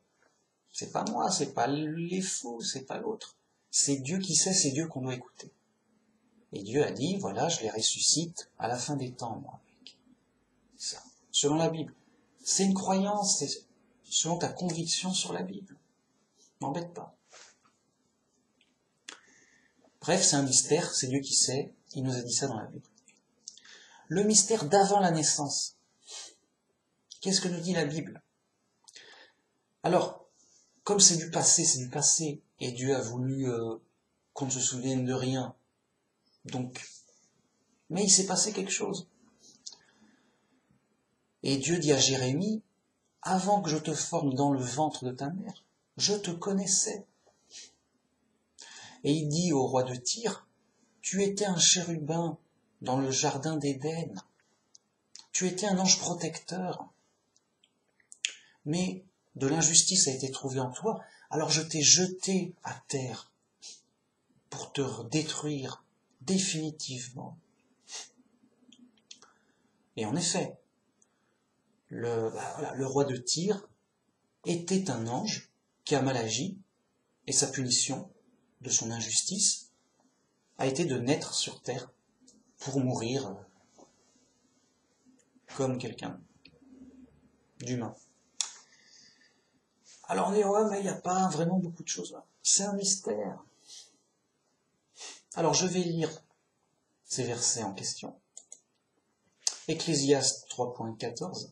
C'est pas moi, c'est pas les fous, c'est pas l'autre. C'est Dieu qui sait, c'est Dieu qu'on doit écouter. Et Dieu a dit, voilà, je les ressuscite à la fin des temps, moi. Ça, selon la Bible. C'est une croyance, c'est selon ta conviction sur la Bible. M'embête pas. Bref, c'est un mystère, c'est Dieu qui sait, il nous a dit ça dans la Bible. Le mystère d'avant la naissance. Qu'est-ce que nous dit la Bible? Alors, comme c'est du passé, et Dieu a voulu qu'on ne se souvienne de rien. Donc, mais il s'est passé quelque chose. Et Dieu dit à Jérémie, avant que je te forme dans le ventre de ta mère, je te connaissais. Et il dit au roi de Tyr, tu étais un chérubin dans le jardin d'Éden. Tu étais un ange protecteur. Mais de l'injustice a été trouvée en toi, alors je t'ai jeté à terre pour te détruire définitivement. Et en effet, le roi de Tyr était un ange qui a mal agi, et sa punition de son injustice a été de naître sur terre pour mourir comme quelqu'un d'humain. Alors on dit, ouais, mais il n'y a pas vraiment beaucoup de choses là. C'est un mystère. Alors je vais lire ces versets en question. Ecclésiaste 3.14.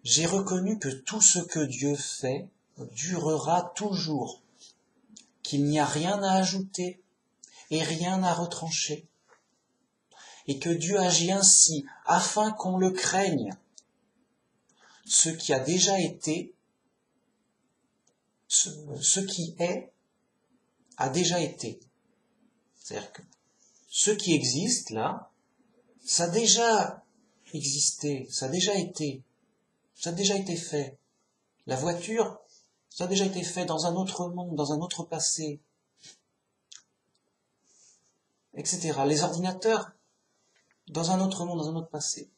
J'ai reconnu que tout ce que Dieu fait durera toujours, qu'il n'y a rien à ajouter et rien à retrancher, et que Dieu agit ainsi afin qu'on le craigne. Ce qui a déjà été, ce qui est, a déjà été. C'est-à-dire que ce qui existe là, ça a déjà existé, ça a déjà été fait. La voiture, ça a déjà été fait dans un autre monde, dans un autre passé, etc. Les ordinateurs, dans un autre monde, dans un autre passé.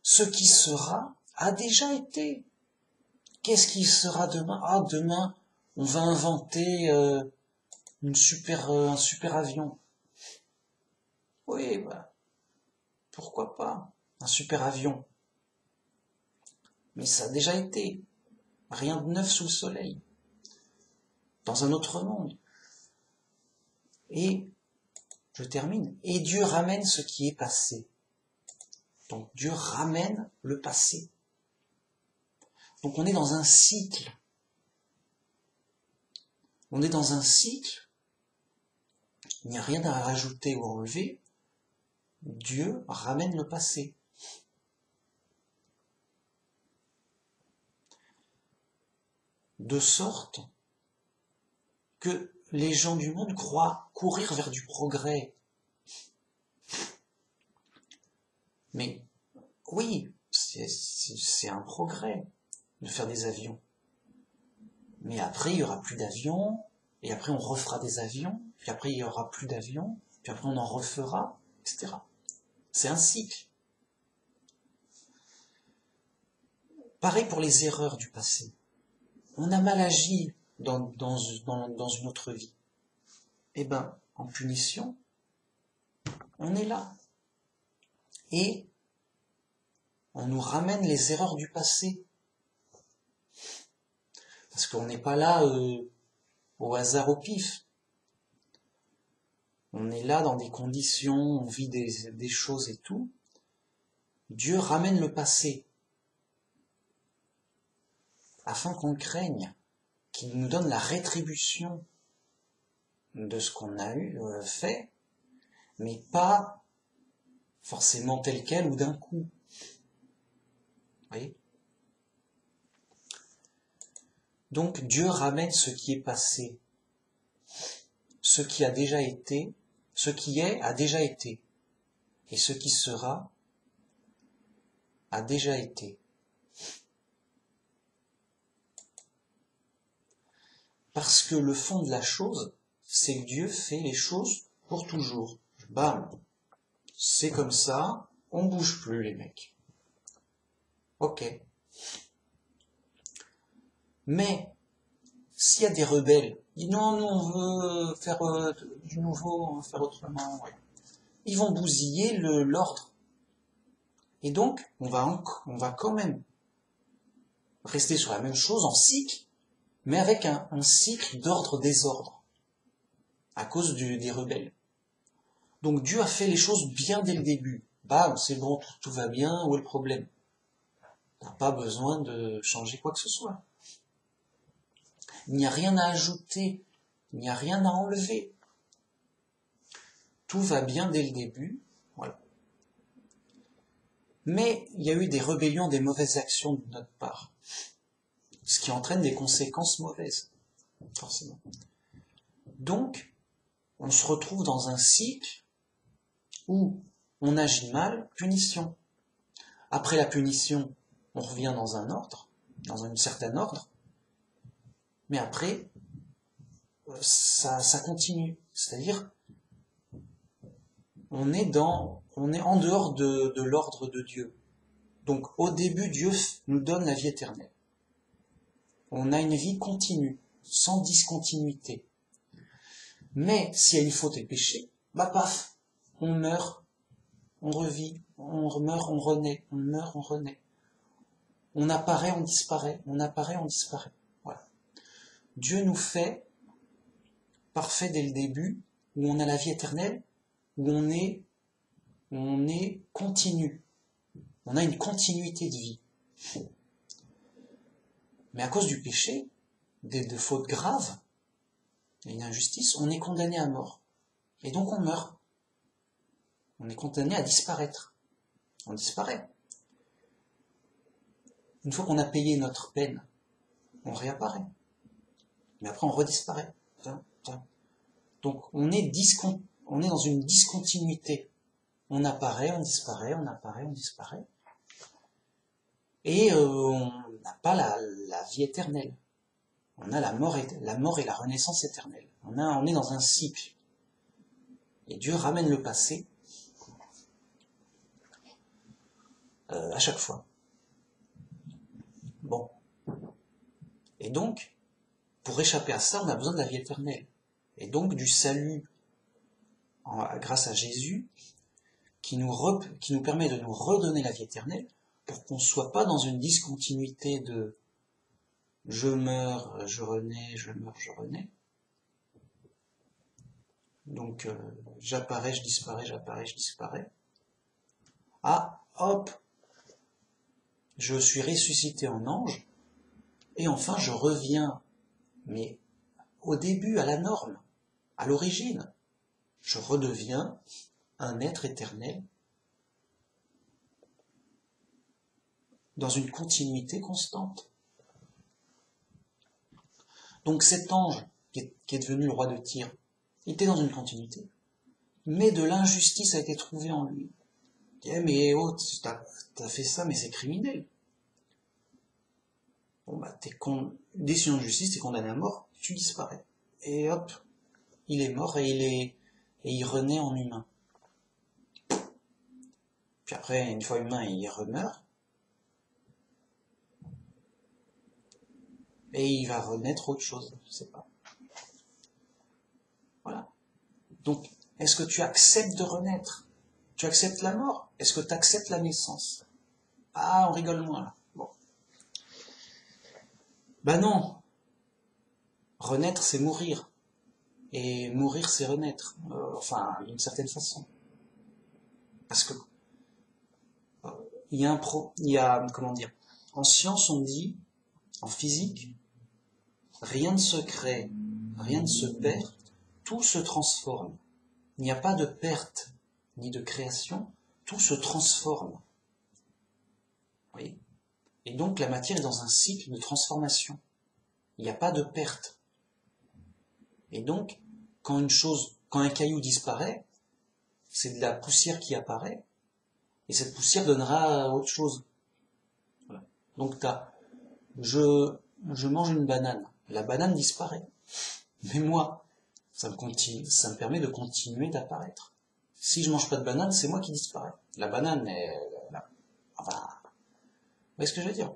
Ce qui sera a déjà été. Qu'est-ce qui sera demain? Ah, demain, on va inventer un super avion. Oui, bah, pourquoi pas? Un super avion. Mais ça a déjà été. Rien de neuf sous le soleil. Dans un autre monde. Et, je termine, et Dieu ramène ce qui est passé. Donc Dieu ramène le passé. Donc on est dans un cycle. On est dans un cycle. Il n'y a rien à rajouter ou à enlever. Dieu ramène le passé. De sorte que les gens du monde croient courir vers du progrès. Mais oui, c'est un progrès de faire des avions. Mais après, il n'y aura plus d'avions, et après on refera des avions, puis après il n'y aura plus d'avions, puis après on en refera, etc. C'est un cycle. Pareil pour les erreurs du passé. On a mal agi dans une autre vie. Eh ben, en punition, on est là. Et on nous ramène les erreurs du passé. Parce qu'on n'est pas là au hasard, au pif. On est là dans des conditions, on vit des choses et tout. Dieu ramène le passé afin qu'on craigne, qu'il nous donne la rétribution de ce qu'on a fait, mais pas forcément tel quel ou d'un coup. Vous voyez ? Donc Dieu ramène ce qui est passé, ce qui a déjà été, ce qui est a déjà été, et ce qui sera a déjà été. Parce que le fond de la chose, c'est que Dieu fait les choses pour toujours. Bam, c'est comme ça, on bouge plus les mecs. Ok. Mais, s'il y a des rebelles, ils disent non, nous on veut faire du nouveau, on veut faire autrement. Ouais. Ils vont bousiller l'ordre. Et donc, on va quand même rester sur la même chose en cycle, mais avec un cycle d'ordre-désordre, à cause des rebelles. Donc Dieu a fait les choses bien dès le début. Bam, c'est bon, tout va bien, où est le problème? On n'a pas besoin de changer quoi que ce soit. Il n'y a rien à ajouter, il n'y a rien à enlever. Tout va bien dès le début, voilà. Mais il y a eu des rébellions, des mauvaises actions de notre part, ce qui entraîne des conséquences mauvaises, forcément. Donc, on se retrouve dans un cycle où on agit mal, punition. Après la punition, on revient dans un ordre, dans un certain ordre, mais après, ça continue. C'est-à-dire, on est en dehors de l'ordre de Dieu. Donc, au début, Dieu nous donne la vie éternelle. On a une vie continue, sans discontinuité. Mais, s'il y a une faute et péché, bah paf, on meurt, on revit, on meurt, on renaît, on meurt, on renaît. On apparaît, on disparaît, on apparaît, on disparaît. Voilà. Dieu nous fait parfait dès le début, où on a la vie éternelle, où on est continu. On a une continuité de vie. Mais à cause du péché, de fautes graves, et une injustice, on est condamné à mort. Et donc on meurt. On est condamné à disparaître. On disparaît. Une fois qu'on a payé notre peine, on réapparaît. Mais après on redisparaît. Donc on est dans une discontinuité. On apparaît, on disparaît, on apparaît, on disparaît. Et on n'a pas la vie éternelle. On a la mort et la renaissance éternelle. On est dans un cycle. Et Dieu ramène le passé à chaque fois. Bon. Et donc, pour échapper à ça, on a besoin de la vie éternelle. Et donc du salut grâce à Jésus, qui nous permet de nous redonner la vie éternelle, pour qu'on ne soit pas dans une discontinuité de je meurs, je renais, je meurs, je renais. Donc j'apparais, je disparais, j'apparais, je disparais. Ah, hop, je suis ressuscité en ange, et enfin je reviens, mais au début, à la norme, à l'origine. Je redeviens un être éternel dans une continuité constante. Donc cet ange qui est devenu le roi de Tyr, il était dans une continuité, mais de l'injustice a été trouvée en lui. Il dit, mais oh, t'as fait ça, mais c'est criminel. Bon bah, décision de justice, t'es condamné à mort, tu disparais. Et hop, il est mort et il renaît en humain. Puis après, une fois humain, il remeurt. Et il va renaître autre chose, je sais pas. Voilà. Donc, est-ce que tu acceptes de renaître? Tu acceptes la mort? Est-ce que tu acceptes la naissance? Ah, on rigole moins là. Bon. Ben non. Renaître, c'est mourir. Et mourir, c'est renaître. Enfin, d'une certaine façon. Parce que il y a, comment dire, en science on dit, en physique, rien ne se crée, rien ne se perd, tout se transforme. Il n'y a pas de perte ni de création, tout se transforme. Oui. Et donc la matière est dans un cycle de transformation. Il n'y a pas de perte. Et donc, quand un caillou disparaît, c'est de la poussière qui apparaît, et cette poussière donnera autre chose. Voilà. Donc je mange une banane, la banane disparaît. Mais moi, ça me permet de continuer d'apparaître. Si je mange pas de banane, c'est moi qui disparais. La banane est là. Enfin, vous voyez ce que je veux dire?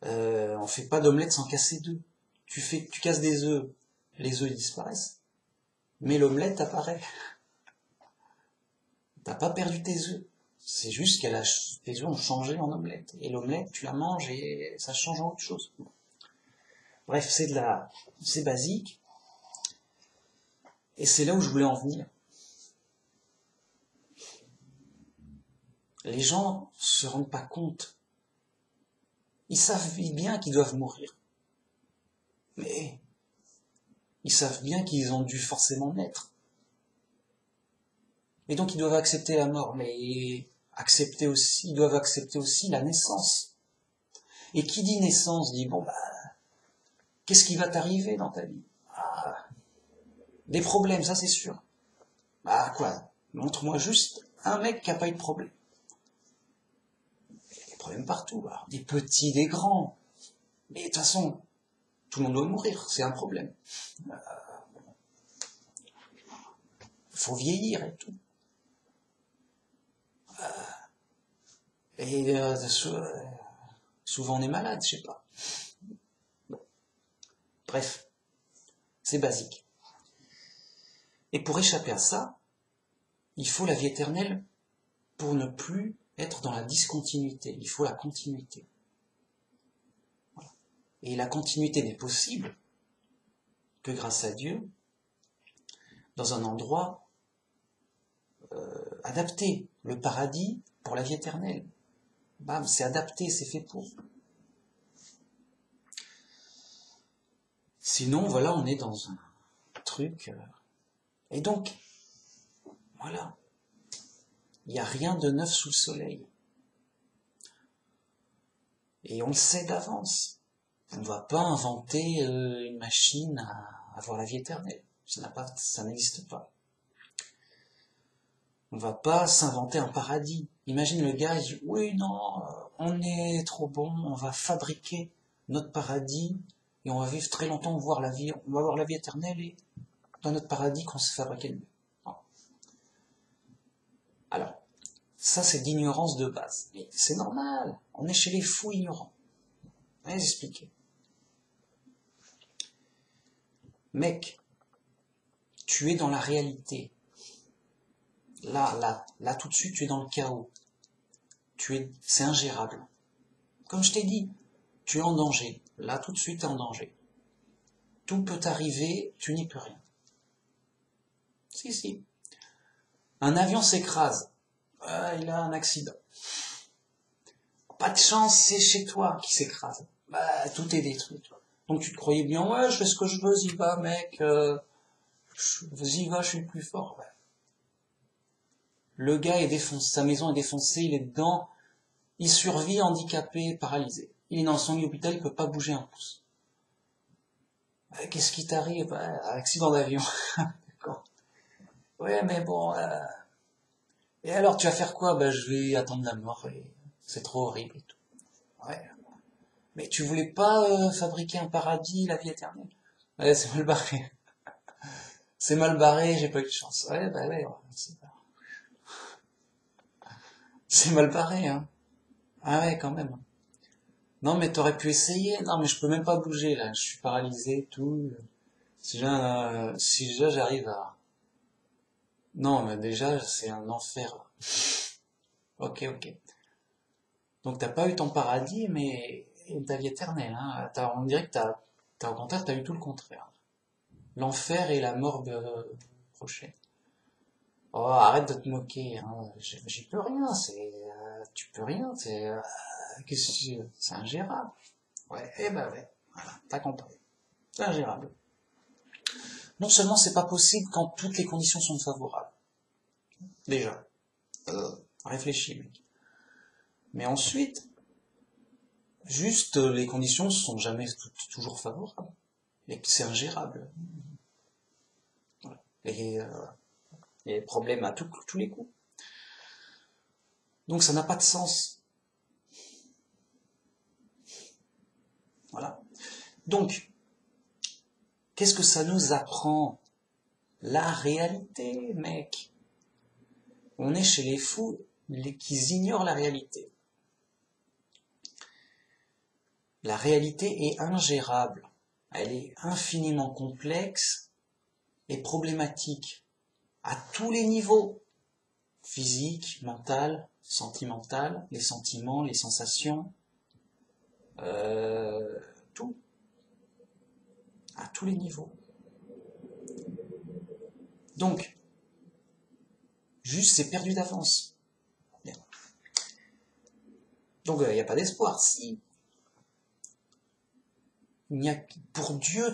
On fait pas d'omelette sans casser d'œufs. Tu casses des œufs, les œufs ils disparaissent. Mais l'omelette apparaît. T'as pas perdu tes œufs. C'est juste tes œufs ont changé en omelette. Et l'omelette, tu la manges et ça change en autre chose. Bref, c'est basique. Et c'est là où je voulais en venir. Les gens se rendent pas compte. Ils savent bien qu'ils doivent mourir. Mais ils savent bien qu'ils ont dû forcément naître. Et donc ils doivent accepter la mort, mais ils doivent accepter aussi la naissance. Et qui dit naissance dit, bon bah, qu'est-ce qui va t'arriver dans ta vie? Ah, des problèmes, ça c'est sûr. Bah quoi? Montre-moi juste un mec qui n'a pas eu de problème. Il y a des problèmes partout, alors, des petits, des grands. Mais de toute façon, tout le monde doit mourir, c'est un problème. Faut vieillir et tout. Et souvent on est malade, je sais pas. Bon. Bref, c'est basique. Et pour échapper à ça, il faut la vie éternelle pour ne plus être dans la discontinuité. Il faut la continuité. Voilà. Et la continuité n'est possible que grâce à Dieu, dans un endroit adapté. Le paradis pour la vie éternelle. Bam, c'est adapté, c'est fait pour. Sinon, voilà, on est dans un truc. Et donc, voilà. Il n'y a rien de neuf sous le soleil. Et on le sait d'avance. On ne va pas inventer une machine à avoir la vie éternelle. Ça n'existe pas. On ne va pas s'inventer un paradis. Imagine le gars, il dit, oui, non, on est trop bon, on va fabriquer notre paradis et on va vivre très longtemps, on va avoir la vie éternelle et dans notre paradis qu'on s'est fabriqué le mieux. Alors, Ça, c'est d'ignorance de base. Mais c'est normal. On est chez les fous ignorants. Je vais expliquer. Mec, tu es dans la réalité. Là, tout de suite, tu es dans le chaos. C'est ingérable. Comme je t'ai dit, tu es en danger. Là, tout de suite, tu es en danger. Tout peut t'arriver, tu n'y peux rien. Si. Un avion s'écrase. Il a un accident. Pas de chance, c'est chez toi qui s'écrase. Tout est détruit. Donc tu te croyais bien, ouais, je fais ce que je veux, y va, mec. Vas-y, va, je suis le plus fort. Ouais. Le gars est défoncé, sa maison est défoncée, il est dedans. Il survit handicapé, paralysé. Il est dans son lit d'hôpital, il peut pas bouger un pouce. Qu'est-ce qui t'arrive? Accident d'avion. D'accord. Ouais, mais bon... Et alors, tu vas faire quoi? Je vais attendre la mort. C'est trop horrible et tout. Ouais. Mais tu voulais pas fabriquer un paradis, la vie éternelle? Ouais, c'est mal barré. C'est mal barré, j'ai pas eu de chance. Ouais, ouais, c'est mal barré, hein. Ah ouais, quand même. Non, mais t'aurais pu essayer. Non, mais je peux même pas bouger, là. Je suis paralysé, tout. Si déjà j'arrive à... Non, mais déjà, c'est un enfer. Ok. Donc t'as pas eu ton paradis, mais ta vie éternelle, hein. On dirait que au contraire, t'as eu tout le contraire. L'enfer et la mort prochaine. Oh, arrête de te moquer, hein. J'y peux rien, tu peux rien, c'est ingérable. Ouais, ouais, voilà, t'as compris. C'est ingérable. Non seulement c'est pas possible quand toutes les conditions sont favorables. Déjà. Réfléchis, mec. Mais ensuite, juste les conditions sont jamais toujours favorables. Et c'est ingérable. Voilà. Et il y a des problèmes à tous les coups. Donc ça n'a pas de sens. Voilà. Donc, qu'est-ce que ça nous apprend? La réalité, mec. On est chez les fous qui ignorent la réalité. La réalité est ingérable. Elle est infiniment complexe et problématique à tous les niveaux. Physique, mental, sentimental, les sentiments, les sensations, tout. À tous les niveaux. Donc, juste c'est perdu d'avance. Bien. Donc il n'y a pas d'espoir. Si pour Dieu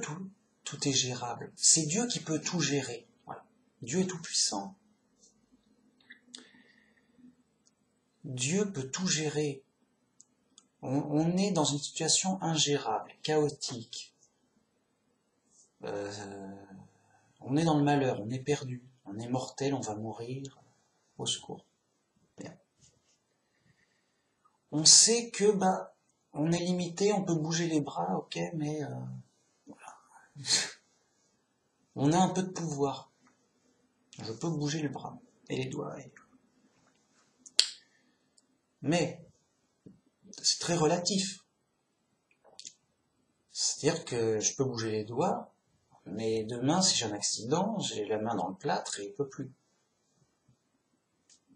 tout est gérable. C'est Dieu qui peut tout gérer. Voilà. Dieu est tout puissant. Dieu peut tout gérer. On est dans une situation ingérable, chaotique. On est dans le malheur, on est perdu, on est mortel, on va mourir. Au secours. Bien. On sait que on est limité, on peut bouger les bras, ok, mais voilà. On a un peu de pouvoir. Je peux bouger les bras et les doigts. Mais c'est très relatif. C'est-à-dire que je peux bouger les doigts, mais demain, si j'ai un accident, j'ai la main dans le plâtre et il peut plus.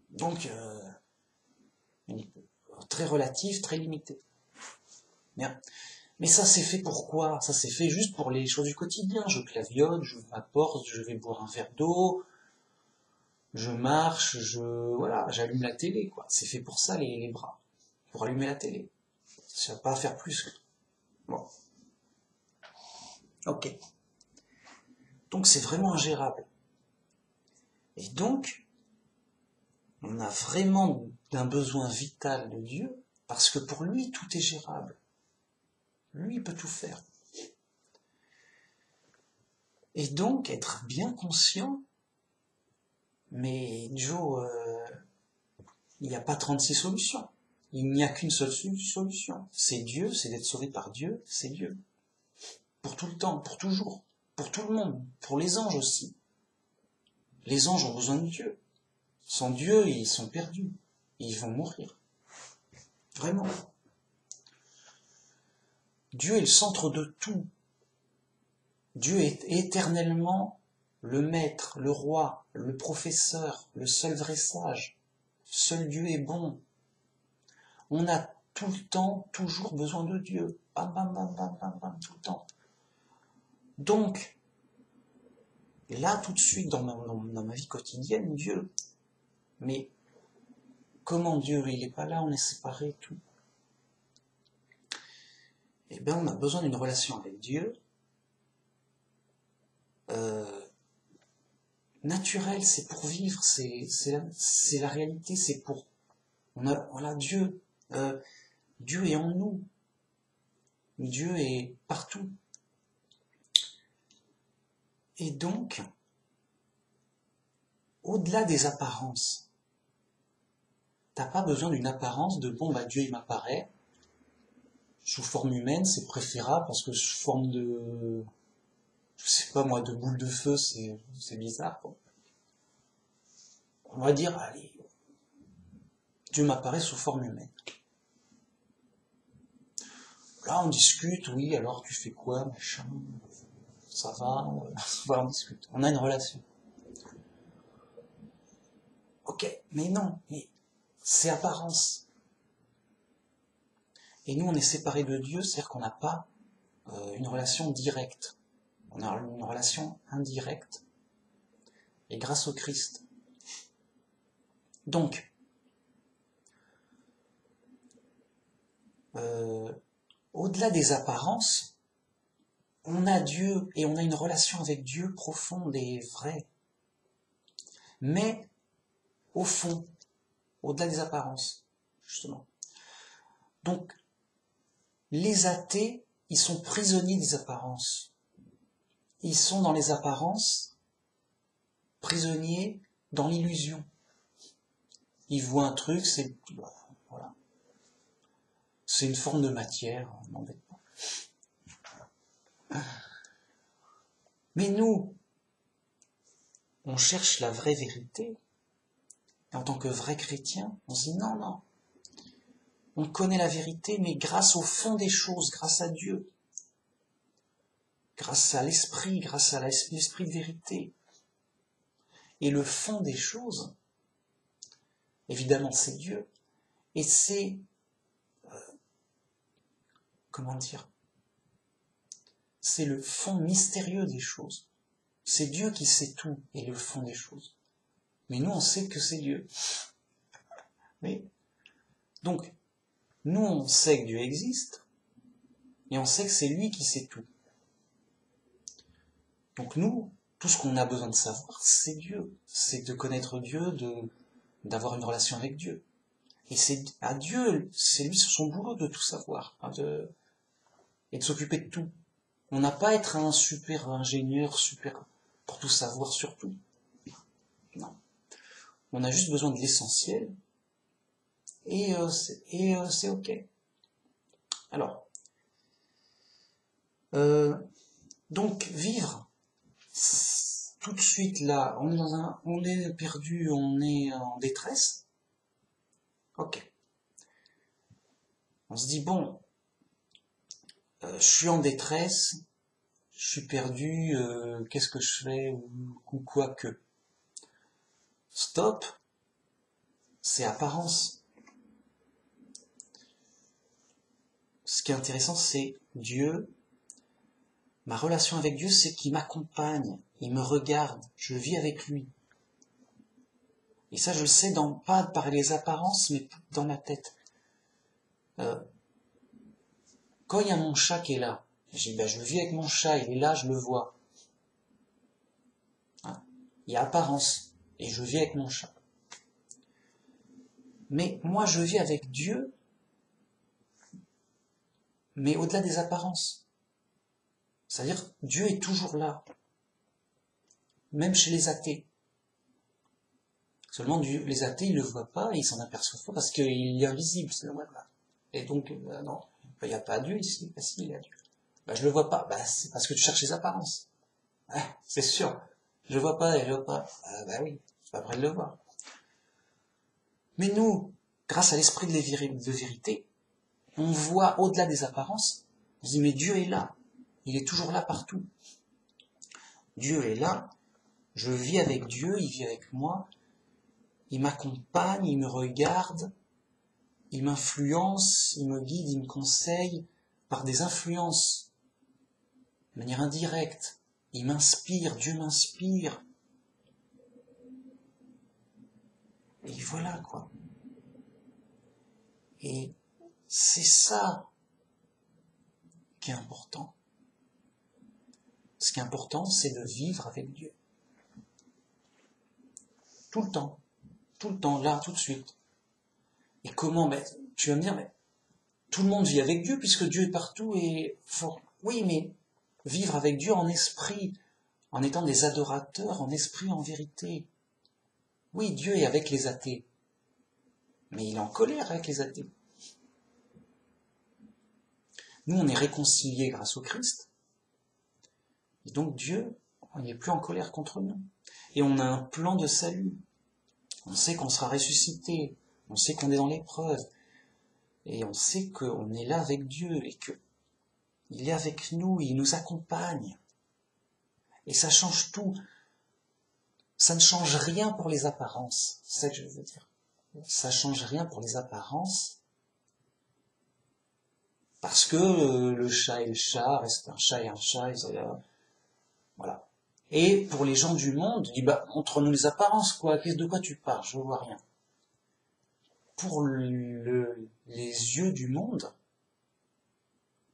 Donc, très relatif, très limité. Bien. Mais ça, c'est fait pour quoi? Ça, c'est fait juste pour les choses du quotidien. Je claviote, je m'apporte, je vais boire un verre d'eau, je marche, voilà, j'allume la télé, quoi. C'est fait pour ça, les bras. Pour allumer la télé. Ça va pas faire plus. Bon. Ok. Donc, c'est vraiment ingérable. Et donc, on a vraiment un besoin vital de Dieu, parce que pour lui, tout est gérable. Lui, il peut tout faire. Et donc, être bien conscient, mais Joe, il n'y a pas 36 solutions. Il n'y a qu'une seule solution. C'est Dieu, c'est d'être sauvé par Dieu, c'est Dieu. Pour tout le temps, pour toujours, pour tout le monde, pour les anges aussi. Les anges ont besoin de Dieu. Sans Dieu, ils sont perdus. ils vont mourir. Vraiment. Dieu est le centre de tout. Dieu est éternellement le maître, le roi, le professeur, le seul vrai sage. Seul Dieu est bon. On a tout le temps, toujours besoin de Dieu. Bam, bam, bam, bam, bam, bam, tout le temps. Donc, là, tout de suite, dans ma vie quotidienne, Dieu. Mais comment Dieu, il n'est pas là, on est séparés, tout. Eh bien, on a besoin d'une relation avec Dieu naturelle, c'est pour vivre, c'est la réalité, c'est pour... Voilà, Dieu. Dieu est en nous. Dieu est partout. Et donc, au-delà des apparences, t'as pas besoin d'une apparence de bon, bah Dieu il m'apparaît sous forme humaine, c'est préférable parce que sous forme de, je sais pas moi, de boule de feu, c'est bizarre, quoi. On va dire, allez, Dieu m'apparaît sous forme humaine. Là, on discute, oui, alors tu fais quoi, machin, ça va, voilà, on discute, on a une relation. Ok, mais non, mais c'est apparence. Et nous, on est séparés de Dieu, c'est-à-dire qu'on n'a pas une relation directe. On a une relation indirecte. Et grâce au Christ. Donc, au-delà des apparences, on a Dieu et on a une relation avec Dieu profonde et vraie. Mais, au fond, au-delà des apparences, justement. Donc, les athées, ils sont prisonniers des apparences. Ils sont dans les apparences, prisonniers dans l'illusion. Ils voient un truc, c'est... Voilà. C'est une forme de matière, n'embête pas. Mais nous, on cherche la vraie vérité. Et en tant que vrai chrétien, on se dit non, non. On connaît la vérité, mais grâce au fond des choses, grâce à Dieu. Grâce à l'esprit, grâce à l'esprit de vérité. Et le fond des choses, évidemment, c'est Dieu. Et c'est... comment dire ? C'est le fond mystérieux des choses. C'est Dieu qui sait tout et le fond des choses. Mais nous, on sait que c'est Dieu. Oui. Donc, nous, on sait que Dieu existe, et on sait que c'est lui qui sait tout. Donc nous, tout ce qu'on a besoin de savoir, c'est Dieu. C'est de connaître Dieu, d'avoir une relation avec Dieu. Et c'est à Dieu, c'est lui son boulot de tout savoir, hein, et de s'occuper de tout. On n'a pas à être un super ingénieur, super pour tout savoir sur tout. Non. On a juste besoin de l'essentiel, et c'est ok. Alors, donc vivre tout de suite là, on est perdu, on est en détresse. Ok. On se dit bon, je suis en détresse, je suis perdu, qu'est-ce que je fais ou quoi que. Stop, c'est apparence. Ce qui est intéressant, c'est Dieu. Ma relation avec Dieu, c'est qu'il m'accompagne, il me regarde, je vis avec lui. Et ça, je le sais pas par les apparences, mais dans ma tête. Quand il y a mon chat qui est là, je le vis avec mon chat, il est là, je le vois. Hein, il y a apparence, et je vis avec mon chat. Mais moi, je vis avec Dieu, mais au-delà des apparences. C'est-à-dire, Dieu est toujours là, même chez les athées. Seulement, les athées, ils le voient pas, et ils s'en aperçoivent pas, parce qu'il est invisible, c'est normal. Et donc, non, il n'y a pas Dieu ici, bah si, il y a Dieu. Bah je le vois pas, bah c'est parce que tu cherches les apparences. Ouais, c'est sûr, je le vois pas. Bah oui, c'est pas près de le voir. Mais nous, grâce à l'esprit de vérité, on voit au-delà des apparences, on se dit mais Dieu est là, il est toujours là partout. Dieu est là, je vis avec Dieu, il vit avec moi, il m'accompagne, il me regarde, il m'influence, il me guide, il me conseille par des influences, de manière indirecte. Il m'inspire, Dieu m'inspire. Et voilà quoi. Et c'est ça qui est important. Ce qui est important, c'est de vivre avec Dieu. Tout le temps, là, tout de suite. Et comment, tu vas me dire, tout le monde vit avec Dieu puisque Dieu est partout et fort. Oui, mais vivre avec Dieu en esprit, en étant des adorateurs, en esprit, en vérité. Oui, Dieu est avec les athées, mais il est en colère avec les athées. Nous, on est réconciliés grâce au Christ, et donc Dieu, il n'est plus en colère contre nous. Et on a un plan de salut. On sait qu'on sera ressuscité, on sait qu'on est dans l'épreuve, et on sait qu'on est là avec Dieu, et qu'il est avec nous, il nous accompagne. Et ça change tout. Ça ne change rien pour les apparences, c'est ça que je veux dire. Ça ne change rien pour les apparences, parce que le chat et le chat reste un chat et un chat, voilà. Et pour les gens du monde, il dit, montre-nous les apparences, quoi, de quoi tu parles, je ne vois rien. Pour les yeux du monde,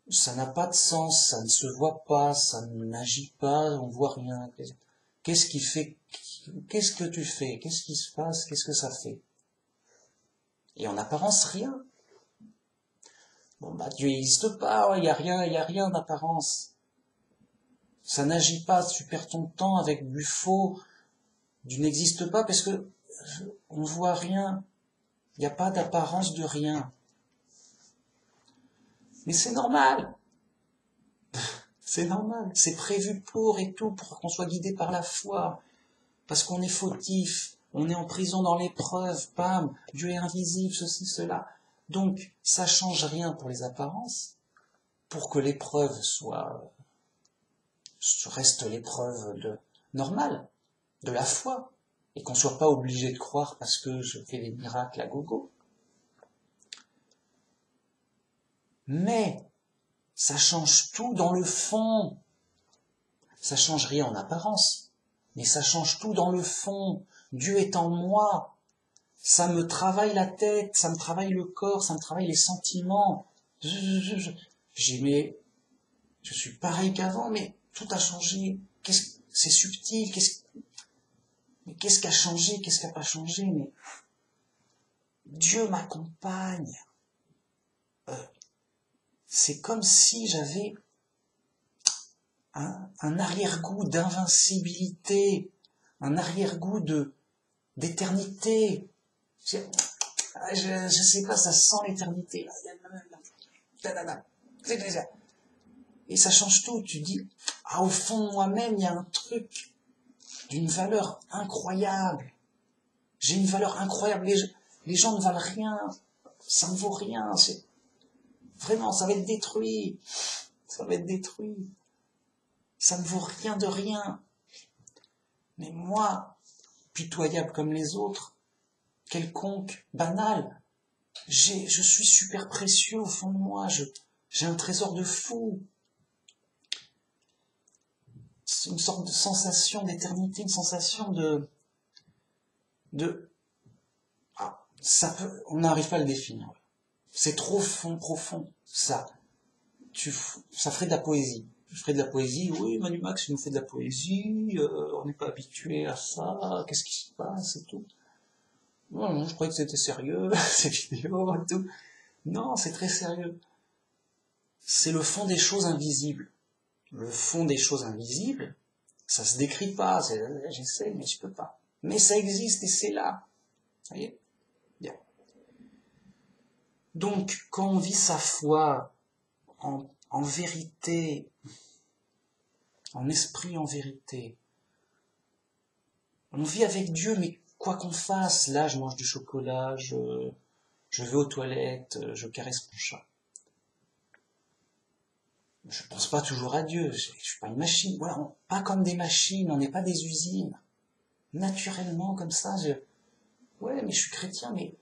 ça n'a pas de sens, ça ne se voit pas, ça n'agit pas, on voit rien. Qu'est-ce qui fait, qu'est-ce que tu fais, qu'est-ce qui se passe, qu'est-ce que ça fait? Et en apparence, rien. Bon, Dieu n'existe pas, il n'y a rien d'apparence. Ça n'agit pas, tu perds ton temps avec du faux, du n'existe pas parce que on voit rien. Il n'y a pas d'apparence de rien. Mais c'est normal. C'est normal. C'est prévu pour et tout, pour qu'on soit guidé par la foi. Parce qu'on est fautif. On est en prison dans l'épreuve. Bam. Dieu est invisible, ceci, cela. Donc, ça change rien pour les apparences. Pour que l'épreuve reste l'épreuve normale, de la foi. Et qu'on ne soit pas obligé de croire parce que je fais des miracles à gogo. Mais, ça change tout dans le fond. Ça change rien en apparence, mais ça change tout dans le fond. Dieu est en moi. Ça me travaille la tête, ça me travaille le corps, ça me travaille les sentiments. Je suis pareil qu'avant, mais tout a changé. C'est subtil. Mais qu'est-ce qui a changé? Qu'est-ce qui n'a pas changé? Mais Dieu m'accompagne. C'est comme si j'avais un arrière-goût d'invincibilité, un arrière-goût d'éternité. Je sais pas, ça sent l'éternité. Et ça change tout. Tu dis, au fond de moi-même, il y a un truc d'une valeur incroyable. J'ai une valeur incroyable. Les gens ne valent rien. Ça ne vaut rien. Vraiment, ça va être détruit. Ça va être détruit. Ça ne vaut rien de rien. Mais moi, pitoyable comme les autres, quelconque, banal, je suis super précieux au fond de moi. J'ai un trésor de fou. C'est une sorte de sensation d'éternité, une sensation on n'arrive pas à le définir. C'est trop profond, ça. Ça ferait de la poésie. Je ferais de la poésie, oui, Manu Max, il nous fait de la poésie, on n'est pas habitué à ça, qu'est-ce qui se passe et tout. Non, je croyais que c'était sérieux, ces vidéos et tout. Non, c'est très sérieux. C'est le fond des choses invisibles. Le fond des choses invisibles, ça se décrit pas, j'essaie, mais je peux pas. Mais ça existe et c'est là. Vous voyez? Bien. Donc, quand on vit sa foi en vérité, en esprit, en vérité, on vit avec Dieu, mais quoi qu'on fasse, là je mange du chocolat, Je vais aux toilettes, je caresse mon chat. Je pense pas toujours à Dieu, je suis pas une machine. Voilà, pas comme des machines, on n'est pas des usines. Naturellement, comme ça, ouais, mais je suis chrétien, mais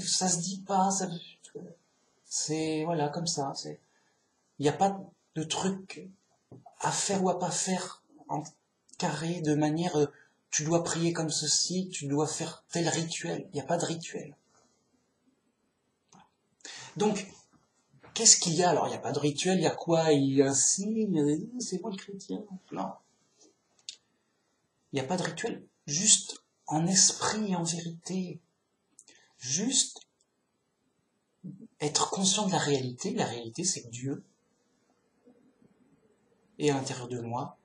ça se dit pas, c'est, voilà, comme ça. Il n'y a pas de truc à faire ou à pas faire en carré de manière, tu dois prier comme ceci, tu dois faire tel rituel. Il n'y a pas de rituel. Donc, qu'est-ce qu'il y a? Alors, il n'y a pas de rituel, il y a quoi? Il y a un signe, c'est moi le chrétien. Non. Il n'y a pas de rituel. Juste en esprit et en vérité. Juste être conscient de la réalité. La réalité, c'est que Dieu est à l'intérieur de moi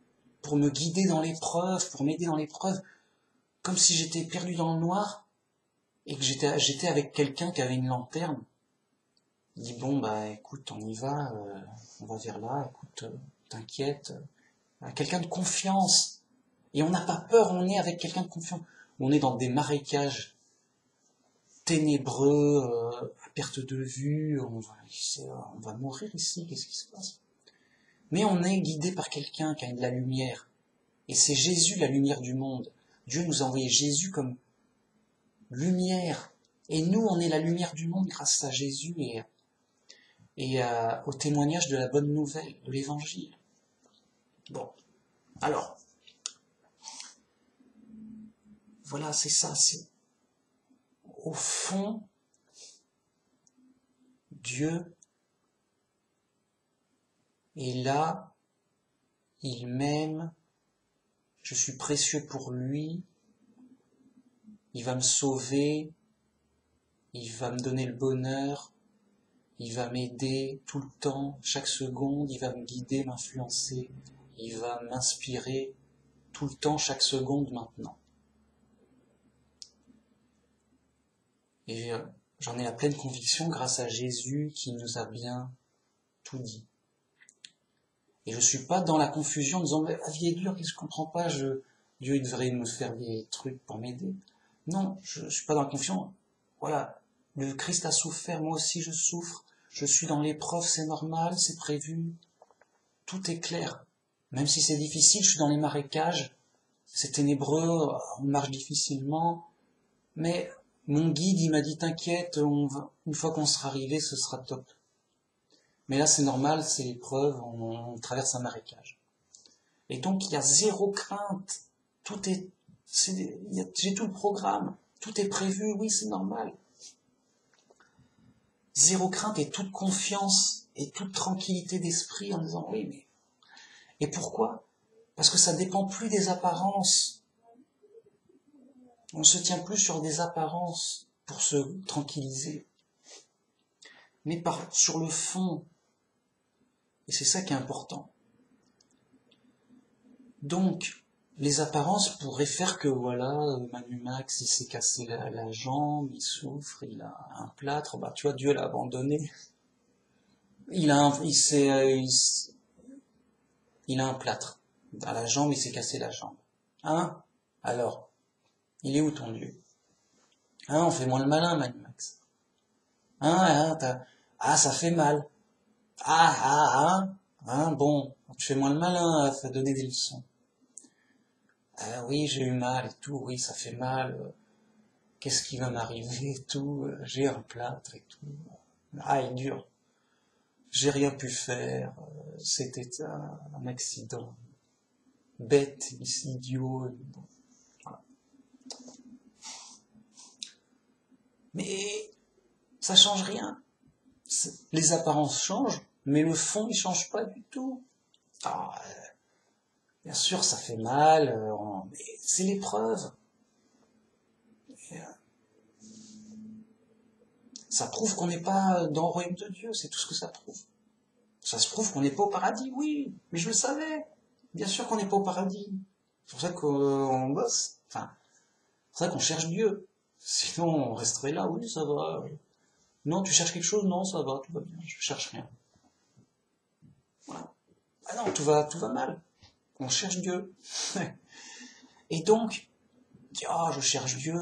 pour me guider dans l'épreuve, pour m'aider dans l'épreuve, comme si j'étais perdu dans le noir et que j'étais avec quelqu'un qui avait une lanterne. Il dit, bon, bah écoute, on y va, on va vers là, écoute, t'inquiète. Quelqu'un de confiance. Et on n'a pas peur, on est avec quelqu'un de confiance. On est dans des marécages ténébreux, à perte de vue, on va mourir ici, qu'est-ce qui se passe? Mais on est guidé par quelqu'un qui a de la lumière. Et c'est Jésus, la lumière du monde. Dieu nous a envoyé Jésus comme lumière. Et nous, on est la lumière du monde grâce à Jésus et au témoignage de la bonne nouvelle, de l'évangile. Bon, alors, voilà, c'est ça, c'est au fond, Dieu est là, il m'aime, je suis précieux pour lui, il va me sauver, il va me donner le bonheur, il va m'aider tout le temps, chaque seconde, il va me guider, m'influencer, il va m'inspirer tout le temps, chaque seconde maintenant. Et j'en ai la pleine conviction grâce à Jésus qui nous a bien tout dit. Et je suis pas dans la confusion en disant « la vie est dure, qu'est-ce que je comprends pas, Dieu il devrait me faire des trucs pour m'aider. » Non, je suis pas dans la confusion. Voilà, le Christ a souffert, moi aussi je souffre, je suis dans l'épreuve, c'est normal, c'est prévu, tout est clair. Même si c'est difficile, je suis dans les marécages, c'est ténébreux, on marche difficilement, mais mon guide, il m'a dit, t'inquiète, une fois qu'on sera arrivé, ce sera top. Mais là, c'est normal, c'est l'épreuve, on traverse un marécage. Et donc, il y a zéro crainte. J'ai tout le programme. Tout est prévu, oui, c'est normal. Zéro crainte et toute confiance et toute tranquillité d'esprit en disant, oui, mais... Et pourquoi? Parce que ça dépend plus des apparences. On ne se tient plus sur des apparences pour se tranquilliser, mais sur le fond. Et c'est ça qui est important. Donc, les apparences pourraient faire que, voilà, Manu Max, il s'est cassé la jambe, il souffre, il a un plâtre, bah, tu vois, Dieu l'a abandonné. Il a un plâtre. À la jambe, il s'est cassé la jambe. Hein? Alors, il est où ton Dieu? Hein, on fait moins le malin, Manu Max. Hein, ça fait mal. Bon, tu fais moins le malin, ça donner des leçons. Oui, j'ai eu mal et tout, oui, ça fait mal. Qu'est-ce qui va m'arriver et tout? J'ai un plâtre et tout. Il est dur. J'ai rien pu faire. C'était un accident. Bête, idiot. Bon, voilà. Mais ça change rien. Les apparences changent, mais le fond, il change pas du tout. Bien sûr, ça fait mal, mais c'est l'épreuve. Ça prouve qu'on n'est pas dans le royaume de Dieu, c'est tout ce que ça prouve. Ça se prouve qu'on n'est pas au paradis, oui, mais je le savais. Bien sûr qu'on n'est pas au paradis. C'est pour ça qu'on bosse. Enfin, c'est pour ça qu'on cherche Dieu. Sinon, on resterait là, oui, ça va. Non, tu cherches quelque chose? Non, ça va, tout va bien, je cherche rien. Voilà. Ah non, tout va mal. On cherche Dieu. Et donc, je cherche Dieu,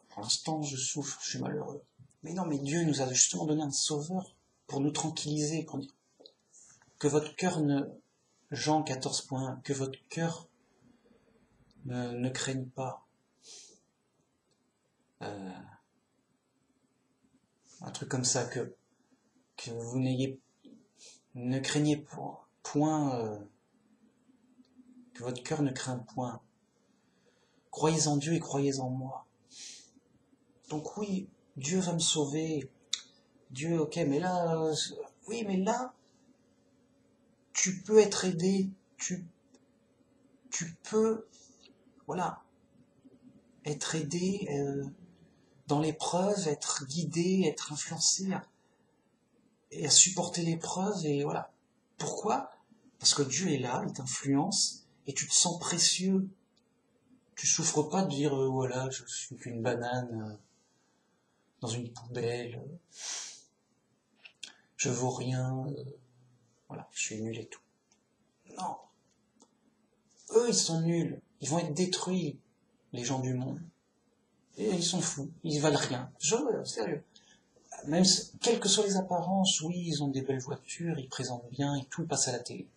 pour l'instant je souffre, je suis malheureux. Mais non, mais Dieu nous a justement donné un sauveur pour nous tranquilliser, pour dire que votre cœur ne... Jean 14.1, que votre cœur ne craigne pas. Un truc comme ça, que vous ne craignez point, que votre cœur ne craint point. Croyez en Dieu et croyez en moi. Donc oui, Dieu va me sauver. Dieu, ok, mais là, oui, mais là, tu peux être aidé, tu peux, voilà, être aidé dans l'épreuve, être guidé, être influencé et à supporter l'épreuve, et voilà. Pourquoi? Parce que Dieu est là, il t'influence, et tu te sens précieux. Tu souffres pas de dire, voilà, je suis qu'une banane dans une poubelle, je vaux rien, voilà, je suis nul et tout. Non. Eux, ils sont nuls. Ils vont être détruits, les gens du monde. Et ils sont fous. Ils valent rien. Sérieux. Même, quelles que soient les apparences, oui, ils ont des belles voitures, ils présentent bien et tout, ils passent à la télé.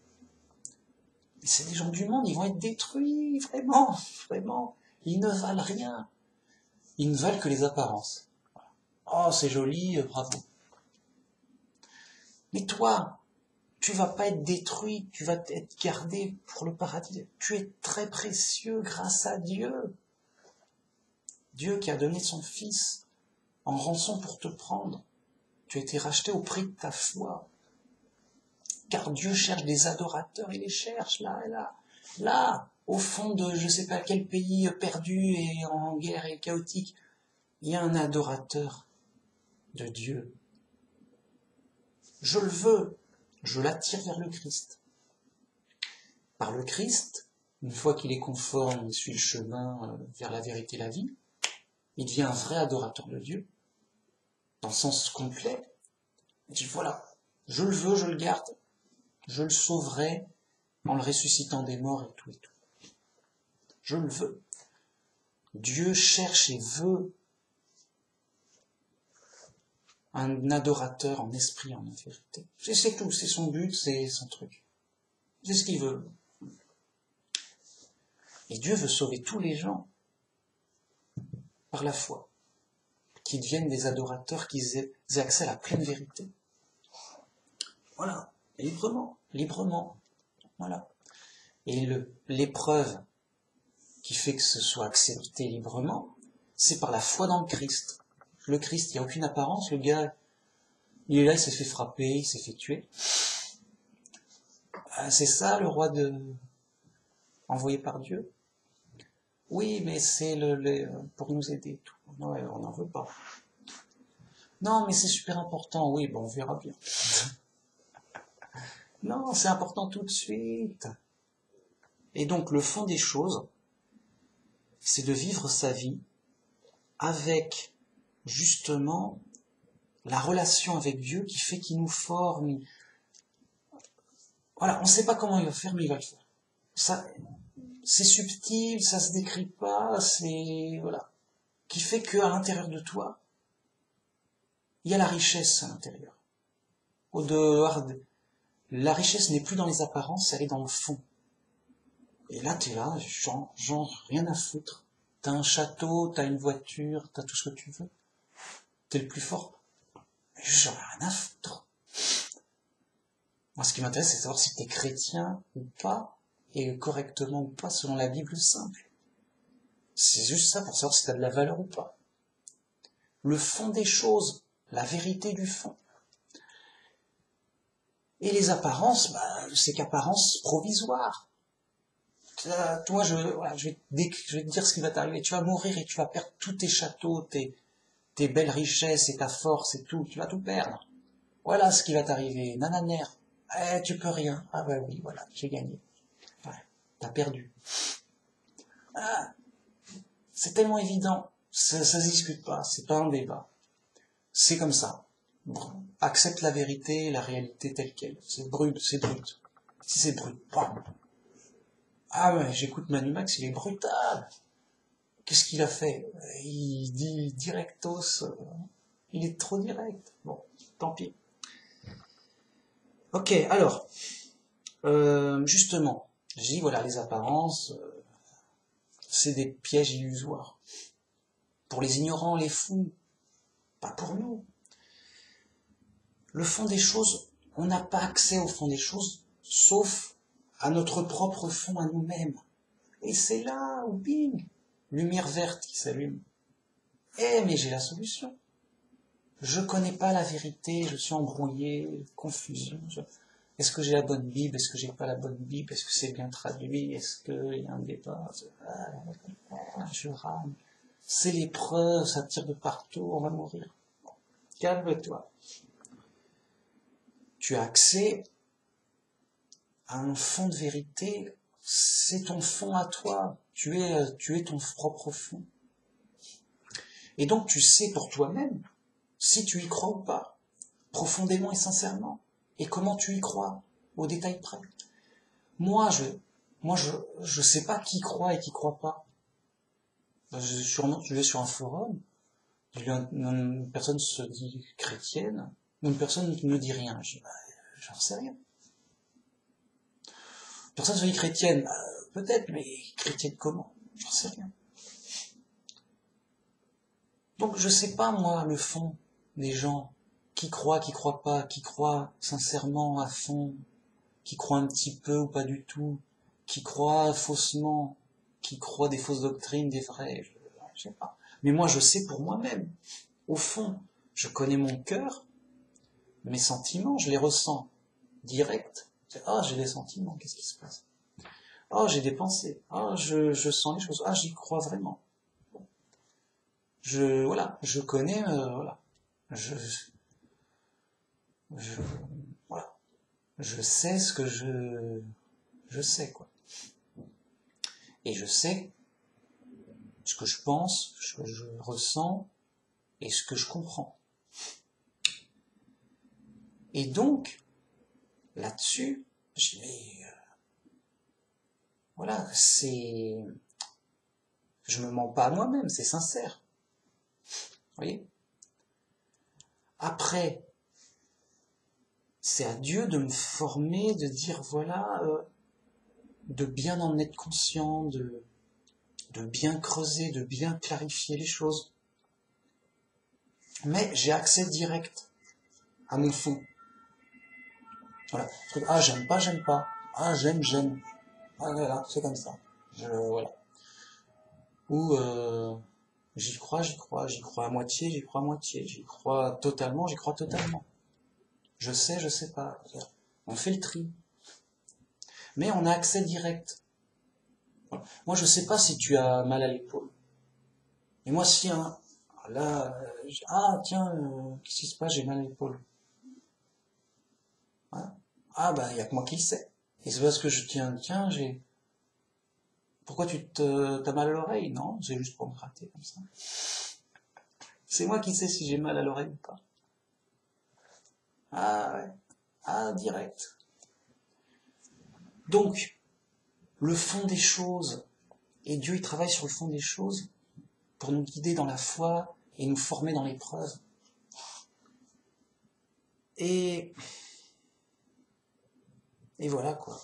Mais c'est des gens du monde, ils vont être détruits, vraiment, vraiment. Ils ne valent rien. Ils ne valent que les apparences. Oh, c'est joli, bravo. Mais toi, tu vas pas être détruit, tu vas être gardé pour le paradis. Tu es très précieux grâce à Dieu. Dieu qui a donné son Fils en rançon pour te prendre. Tu as été racheté au prix de ta foi. Car Dieu cherche des adorateurs, il les cherche là et là. Là, au fond de je sais pas quel pays perdu et en guerre et chaotique, il y a un adorateur de Dieu. Je le veux, je l'attire vers le Christ. Par le Christ, une fois qu'il est conforme, il suit le chemin vers la vérité et la vie, il devient un vrai adorateur de Dieu, dans le sens complet. Il dit voilà, je le veux, je le garde, je le sauverai en le ressuscitant des morts et tout et tout. Je le veux. Dieu cherche et veut un adorateur en esprit, en vérité. C'est tout, c'est son but, c'est son truc. C'est ce qu'il veut. Et Dieu veut sauver tous les gens par la foi, qui deviennent des adorateurs, qui aient accès à la pleine vérité. Voilà, librement, librement. Voilà. Et l'épreuve qui fait que ce soit accepté librement, c'est par la foi dans le Christ. Le Christ, il n'y a aucune apparence, le gars, il est là, il s'est fait frapper, il s'est fait tuer. C'est ça le roi envoyé par Dieu? Oui, mais c'est pour nous aider. Tout. Ouais, on n'en veut pas. Non, mais c'est super important. Oui, bon, on verra bien. Non, c'est important tout de suite. Et donc, le fond des choses, c'est de vivre sa vie avec, justement, la relation avec Dieu qui fait qu'il nous forme. Voilà, on ne sait pas comment il va faire, mais il va le faire. Ça, c'est subtil, ça se décrit pas, c'est, voilà. Qui fait qu'à l'intérieur de toi, il y a la richesse à l'intérieur. Au dehors, la richesse n'est plus dans les apparences, elle est dans le fond. Et là, t'es là, genre, rien à foutre. T'as un château, t'as une voiture, t'as tout ce que tu veux. T'es le plus fort. Mais j'en ai rien à foutre. Moi, ce qui m'intéresse, c'est de savoir si t'es chrétien ou pas, et correctement ou pas, selon la Bible simple. C'est juste ça pour savoir si t'as de la valeur ou pas. Le fond des choses, la vérité du fond. Et les apparences, c'est qu'apparence provisoire. Toi, je vais te dire ce qui va t'arriver. Tu vas mourir et tu vas perdre tous tes châteaux, tes belles richesses et ta force et tout. Tu vas tout perdre. Voilà ce qui va t'arriver. Nananère. Tu peux rien. Ah bah oui, voilà, j'ai gagné. Ouais, t'as perdu. Ah, c'est tellement évident. Ça se discute pas. C'est pas un débat. C'est comme ça. Bon, accepte la vérité, la réalité telle qu'elle. C'est brut, c'est brut. Si c'est brut, bam. Ah ouais, j'écoute Manu Max, il est brutal. Qu'est-ce qu'il a fait? Il dit directos, Il est trop direct. Bon, tant pis. Ok, alors, justement, je dis, voilà, les apparences, c'est des pièges illusoires. Pour les ignorants, les fous, pas pour nous. Le fond des choses, on n'a pas accès au fond des choses, sauf à notre propre fond, à nous-mêmes. Et c'est là où, bing, lumière verte qui s'allume. Eh, mais j'ai la solution. Je connais pas la vérité, je suis embrouillé, confusion. Est-ce que j'ai la bonne Bible? Est-ce que j'ai pas la bonne Bible? Est-ce que c'est bien traduit? Est-ce qu'il y a un débat? Je rame. C'est l'épreuve, ça tire de partout, on va mourir. Calme-toi. Tu as accès à un fond de vérité, c'est ton fond à toi. Tu es ton propre fond. Et donc tu sais pour toi-même si tu y crois ou pas, profondément et sincèrement. Et comment tu y crois, au détail près. Moi, je sais pas qui croit et qui croit pas. Je vais sur un forum, une personne se dit chrétienne, une personne ne dit rien. Je dis, bah, j'en sais rien. Personne se dit chrétienne, peut-être, mais chrétienne comment? J'en sais rien. Donc je sais pas, moi, le fond des gens, qui croient pas, qui croient sincèrement, à fond, qui croient un petit peu ou pas du tout, qui croient faussement, qui croient des fausses doctrines, des vraies, je sais pas. Mais moi je sais pour moi-même, au fond, je connais mon cœur, mes sentiments, je les ressens direct. Ah, j'ai des sentiments, qu'est-ce qui se passe? Ah, j'ai des pensées, ah, je sens les choses, ah, j'y crois vraiment. Voilà, je connais, voilà. Je, voilà. Je sais ce que je sais, quoi. Et je sais ce que je pense, ce que je ressens, et ce que je comprends. Et donc, là-dessus, je vais, voilà, je me mens pas à moi-même, c'est sincère. Vous voyez? Après, c'est à Dieu de me former, de dire, voilà, de bien en être conscient, de bien creuser, de bien clarifier les choses. Mais j'ai accès direct à mon fond. Voilà. Ah, j'aime pas, j'aime pas. Ah, j'aime. Ah, voilà, c'est comme ça. Voilà. Ou, j'y crois à moitié, j'y crois à moitié, j'y crois totalement, j'y crois totalement. Je sais pas. On fait le tri. Mais on a accès direct. Voilà. Moi, je sais pas si tu as mal à l'épaule. Et moi, si, hein, là, ah, tiens, qu'est-ce qui se passe, j'ai mal à l'épaule. Voilà. Ah, bah, il y a que moi qui le sais. Et c'est parce que tiens, pourquoi t'as mal à l'oreille? Non, c'est juste pour me gratter comme ça. C'est moi qui sais si j'ai mal à l'oreille ou pas. Ah ouais, ah direct. Donc, le fond des choses, et Dieu il travaille sur le fond des choses pour nous guider dans la foi et nous former dans l'épreuve. Et voilà quoi.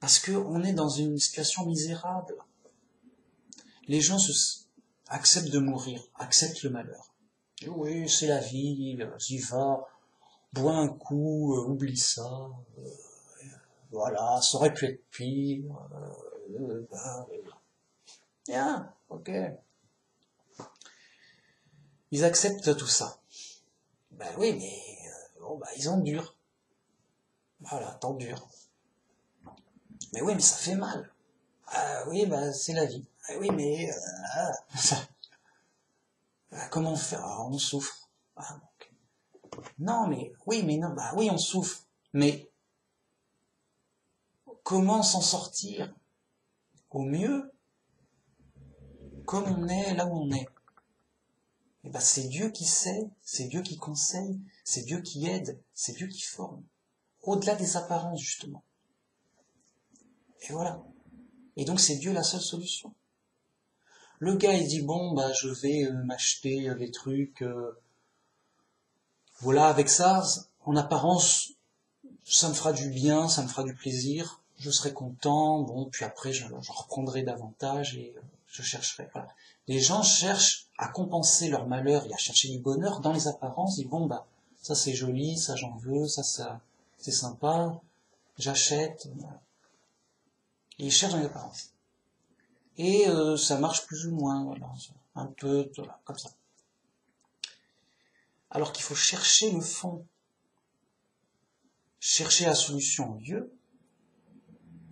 Parce que on est dans une situation misérable. Les gens acceptent de mourir, acceptent le malheur. Et oui, c'est la vie, j'y va, bois un coup, oublie ça, voilà, ça aurait pu être pire, bien, ok. Ils acceptent tout ça. Ben oui, mais bon, bah, ils endurent. Voilà, t'endures. Mais oui, mais ça fait mal. Ah oui, bah c'est la vie. Ah oui, mais comment faire? Ah, on souffre. Ah, okay. Non, mais oui, mais non, bah oui, on souffre. Mais comment s'en sortir au mieux, comme on est là où on est? Et ben c'est Dieu qui sait, c'est Dieu qui conseille, c'est Dieu qui aide, c'est Dieu qui forme. Au-delà des apparences, justement. Et voilà. Et donc c'est Dieu la seule solution. Le gars, il dit, bon, bah, je vais m'acheter des trucs, voilà, avec ça, en apparence, ça me fera du bien, ça me fera du plaisir, je serai content, bon, puis après, j'en reprendrai davantage et je chercherai, voilà. Les gens cherchent à compenser leur malheur et à chercher du bonheur dans les apparences, ils disent, bon, bah, ça c'est joli, ça j'en veux, ça c'est sympa, j'achète, voilà. Et ils cherchent dans les apparences. Et ça marche plus ou moins, voilà, un peu, voilà, comme ça. Alors qu'il faut chercher le fond, chercher la solution en Dieu,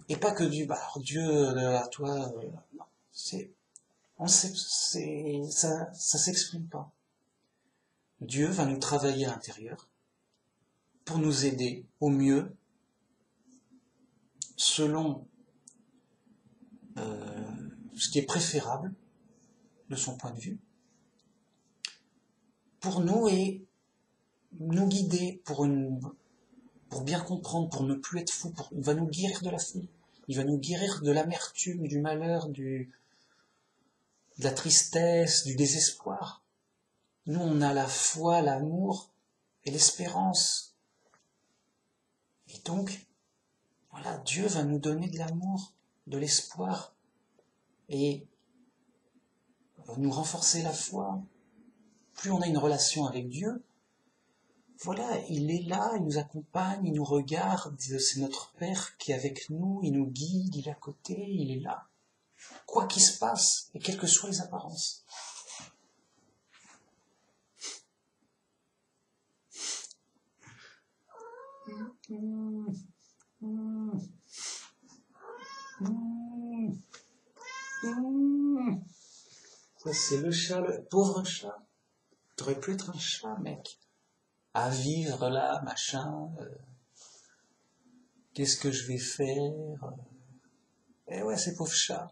et pas que Dieu, bah alors Dieu, à toi, non, ça s'exprime pas. Dieu va nous travailler à l'intérieur pour nous aider au mieux, selon ce qui est préférable de son point de vue, pour nous et nous guider pour bien comprendre, pour ne plus être fou, il va nous guérir de la folie, il va nous guérir de l'amertume, du malheur, de la tristesse, du désespoir. Nous, on a la foi, l'amour et l'espérance. Et donc, voilà, Dieu va nous donner de l'amour, de l'espoir, et va nous renforcer la foi. Plus on a une relation avec Dieu, voilà, il est là, il nous accompagne, il nous regarde, c'est notre Père qui est avec nous, il nous guide, il est à côté, il est là. Quoi qu'il se passe, et quelles que soient les apparences. Ça c'est le chat, le pauvre chat. T'aurais pu être un chat, mec. À vivre là, machin. Qu'est-ce que je vais faire? Eh ouais, ces pauvres chats.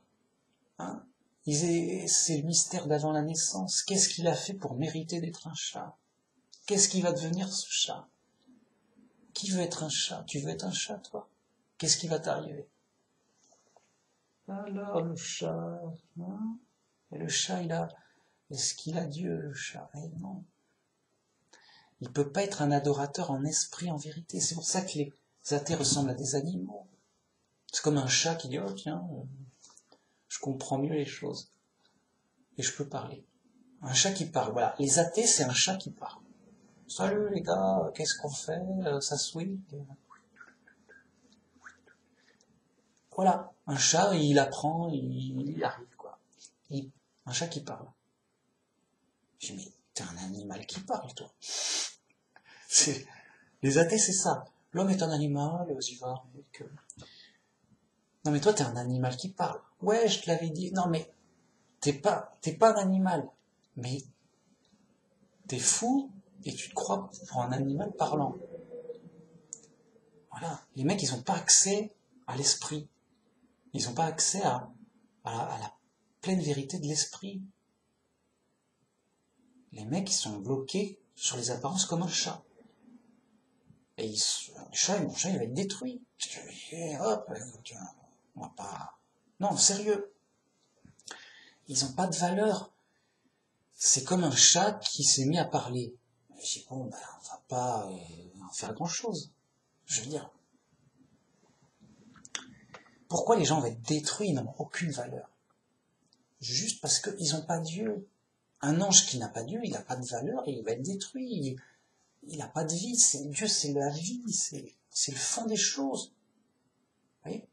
Hein? C'est le mystère d'avant la naissance. Qu'est-ce qu'il a fait pour mériter d'être un chat? Qu'est-ce qui va devenir ce chat? Qui veut être un chat? Tu veux être un chat, toi? Qu'est-ce qui va t'arriver? Alors, le chat, hein? Et le chat, est-ce qu'il a Dieu, le chat? Eh non. Il peut pas être un adorateur en esprit, en vérité. C'est pour ça que les athées ressemblent à des animaux. C'est comme un chat qui dit, oh tiens, je comprends mieux les choses. Et je peux parler. Un chat qui parle, voilà. Les athées, c'est un chat qui parle. Salut les gars, qu'est-ce qu'on fait? Ça swing? Voilà. Un chat, il apprend, il arrive, quoi. Un chat qui parle. Je dis, mais t'es un animal qui parle, toi. Les athées, c'est ça. L'homme est un animal, vas-y, va. Non, mais toi, t'es un animal qui parle. Ouais, je te l'avais dit. Non, mais t'es pas un animal. Mais t'es fou et tu te crois pour un animal parlant. Voilà. Les mecs, ils n'ont pas accès à l'esprit. Ils n'ont pas accès à la pleine vérité de l'esprit. Les mecs, ils sont bloqués sur les apparences comme un chat. Et le chat, mon chat, il va être détruit. Hop, on va pas... Non, sérieux. Ils n'ont pas de valeur. C'est comme un chat qui s'est mis à parler. Je dis, bon, ben, on va pas en faire grand-chose. Je veux dire, pourquoi les gens vont être détruits, ils n'ont aucune valeur? Juste parce qu'ils n'ont pas Dieu. Un ange qui n'a pas Dieu, il n'a pas de valeur et il va être détruit. Il n'a pas de vie. Dieu, c'est la vie. C'est le fond des choses. Vous voyez?